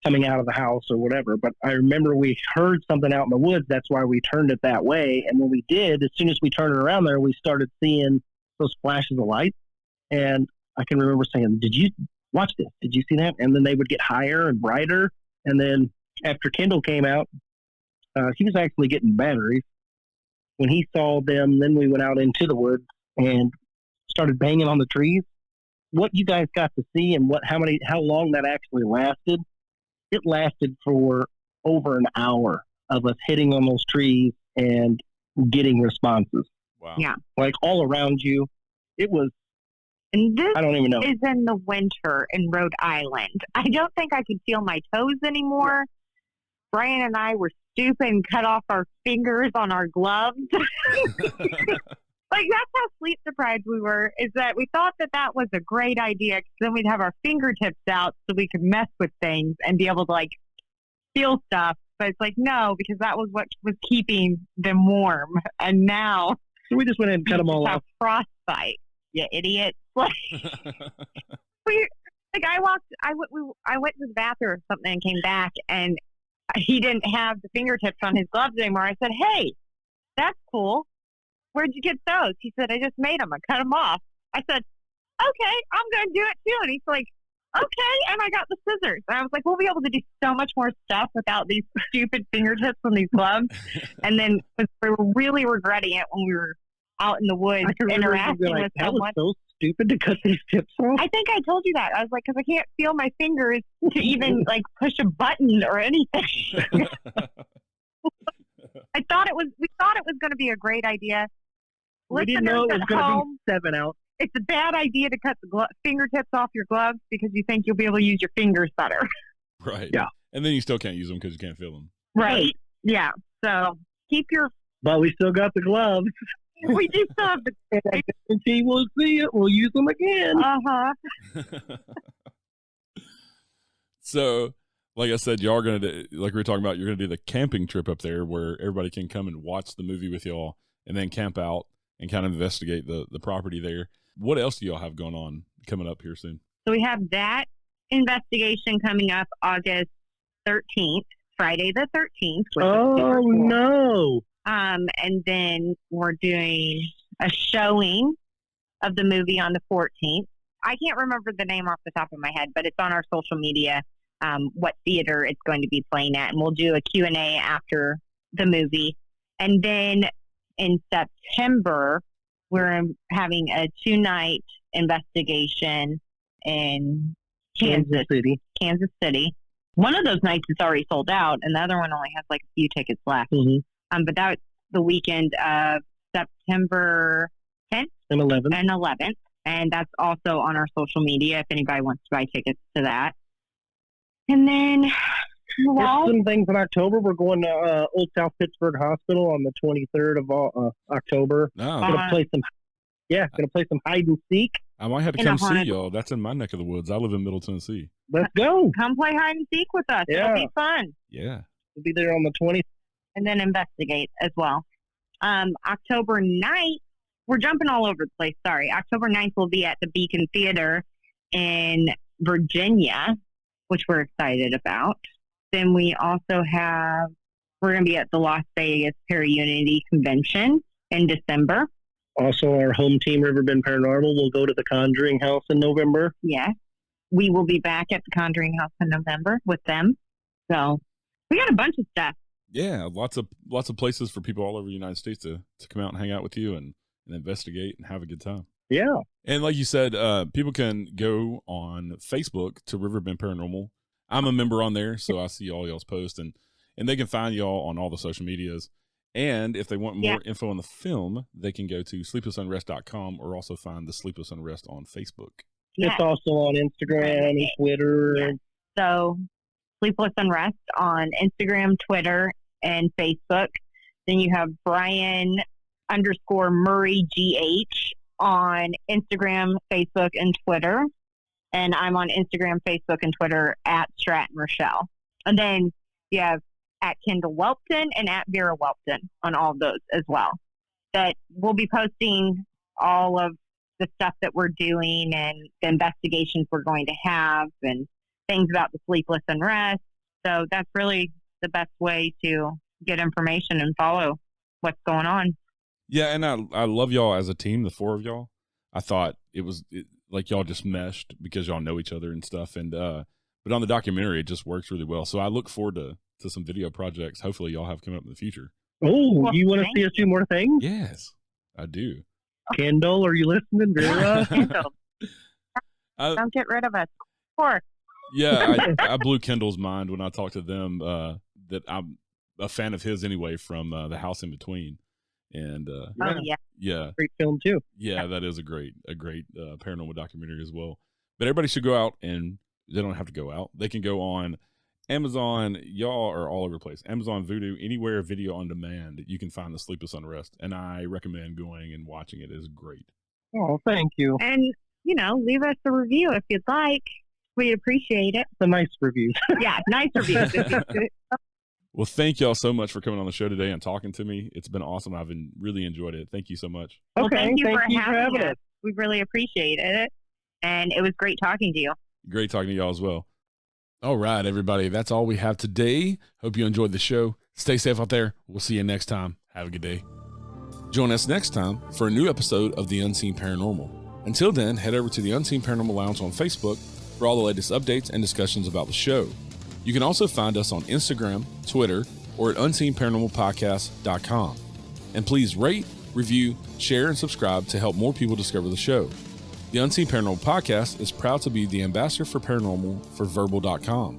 coming out of the house or whatever. But I remember we heard something out in the woods. That's why we turned it that way. And when we did, as soon as we turned it around there, we started seeing those flashes of light. And I can remember saying, "Did you watch this? Did you see that?" And then they would get higher and brighter. And then after Kendall came out, he was actually getting batteries. When he saw them, then we went out into the woods and started banging on the trees. What you guys got to see and how long that actually lasted, it lasted for over an hour of us hitting on those trees and getting responses.
Wow.
Yeah.
Like all around you. It was,
and this
I don't even know.
Is in the winter in Rhode Island. I don't think I could feel my toes anymore. Brian and I were stupid and cut off our fingers on our gloves. Like, that's how sleep deprived we were, is that we thought that was a great idea because then we'd have our fingertips out so we could mess with things and be able to, like, feel stuff. But it's like, no, because that was what was keeping them warm. And now...
So we just went in and cut them all off.
Frostbite, you idiot. Like, I went to the bathroom or something and came back, and he didn't have the fingertips on his gloves anymore. I said, "Hey, that's cool. Where'd you get those?" He said, "I just made them. I cut them off." I said, "Okay, I'm going to do it too." And he's like, "Okay." And I got the scissors. And I was like, we'll be able to do so much more stuff without these stupid fingertips on these gloves. And then we were really regretting it when we were out in the woods interacting with someone.
That was so stupid to cut these tips off.
I think I told you that. I was like, because I can't feel my fingers to even like push a button or anything. We thought it was going to be a great idea.
We didn't know it was going to be 7 out.
It's a bad idea to cut the fingertips off your gloves because you think you'll be able to use your fingers better.
Right.
Yeah.
And then you still can't use them because you can't feel them.
Right. Yeah. So keep your
But we still got the gloves.
We do still have the.
And I guarantee we'll see it. We'll use them again.
So, like I said, y'all are going to do, like we were talking about, you're going to do the camping trip up there where everybody can come and watch the movie with y'all and then camp out and kind of investigate the property there. What else do y'all have going on coming up here soon?
So we have that investigation coming up August 13th, Friday the 13th.
Oh, no.
And then we're doing a showing of the movie on the 14th. I can't remember the name off the top of my head, but it's on our social media, what theater it's going to be playing at. And we'll do a Q&A after the movie. And then in September, we're having a 2-night investigation in Kansas City. One of those nights is already sold out, and the other one only has like a few tickets left.
Mm-hmm.
But that's the weekend of September 10th
and
11th. And that's also on our social media if anybody wants to buy tickets to that. And then,
there's some things in October. We're going to Old South Pittsburgh Hospital on the 23rd of October. Gonna play some hide and seek.
I might have to come see y'all. That's in my neck of the woods. I live in Middle Tennessee.
Let's go.
Come play hide and seek with us.
Yeah.
It'll be fun.
Yeah.
We'll be there on the 20th.
And then investigate as well. October 9th, we're jumping all over the place. Sorry. October 9th, we'll be at the Beacon Theater in Virginia, which we're excited about. Then we also we're going to be at the Las Vegas Para-Unity Convention in December.
Also, our home team, Riverbend Paranormal, will go to the Conjuring House in November.
Yes. We will be back at the Conjuring House in November with them. So we got a bunch of stuff.
Yeah, lots of places for people all over the United States to come out and hang out with you and investigate and have a good time.
Yeah.
And like you said, people can go on Facebook to Riverbend Paranormal. I'm a member on there, so I see all y'all's posts, and they can find y'all on all the social medias. And if they want more info on the film, they can go to sleeplessunrest.com or also find the Sleepless Unrest on Facebook.
Yes.
It's also on Instagram and Twitter.
Yes. So Sleepless Unrest on Instagram, Twitter, and Facebook. Then you have Brian _Murray GH on Instagram, Facebook, and Twitter. And I'm on Instagram, Facebook, and Twitter at Stratton Rachelle. And then you have at Kendall Whelpton and at Vera Whelpton on all of those as well. That we'll be posting all of the stuff that we're doing and the investigations we're going to have and things about the Sleepless Unrest. So that's really the best way to get information and follow what's going on.
Yeah, and I love y'all as a team, the four of y'all. I thought it was like y'all just meshed because y'all know each other and stuff. And but on the documentary, it just works really well. So I look forward to some video projects. Hopefully, y'all have coming up in the future.
Oh, you want to see us do more things?
Yes, I do.
Kendall, are you listening, Vera?
Kendall, don't get rid of us. Of course.
Yeah, I blew Kendall's mind when I talked to them that I'm a fan of his anyway from The House in Between. And yeah,
great film too.
Yeah, that is a great paranormal documentary as well. But everybody should go out, and they don't have to go out. They can go on Amazon. Y'all are all over the place. Amazon, Vudu, anywhere video on demand, you can find the Sleepless Unrest, and I recommend going and watching it. It's great.
Oh, thank you.
And leave us a review if you'd like. We'd appreciate it.
It's a nice review.
Yeah, nice review.
Well, thank y'all so much for coming on the show today and talking to me. It's been awesome. I've really enjoyed it. Thank you so much.
Well, thank you for having us. We really appreciated it. And it was great talking to you.
Great talking to y'all as well. All right, everybody. That's all we have today. Hope you enjoyed the show. Stay safe out there. We'll see you next time. Have a good day. Join us next time for a new episode of The Unseen Paranormal. Until then, head over to the Unseen Paranormal Lounge on Facebook for all the latest updates and discussions about the show. You can also find us on Instagram, Twitter, or at unseenparanormalpodcast.com. And please rate, review, share, and subscribe to help more people discover the show. The Unseen Paranormal Podcast is proud to be the ambassador for paranormal for Verbal.com.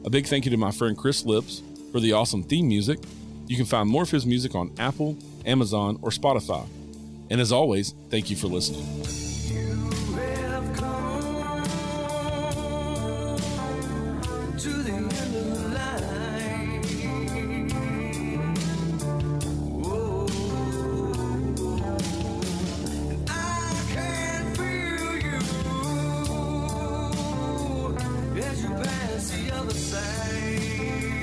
A big thank you to my friend Chris Lips for the awesome theme music. You can find more of his music on Apple, Amazon, or Spotify. And as always, thank you for listening.
To the end of the line. Whoa. the other side.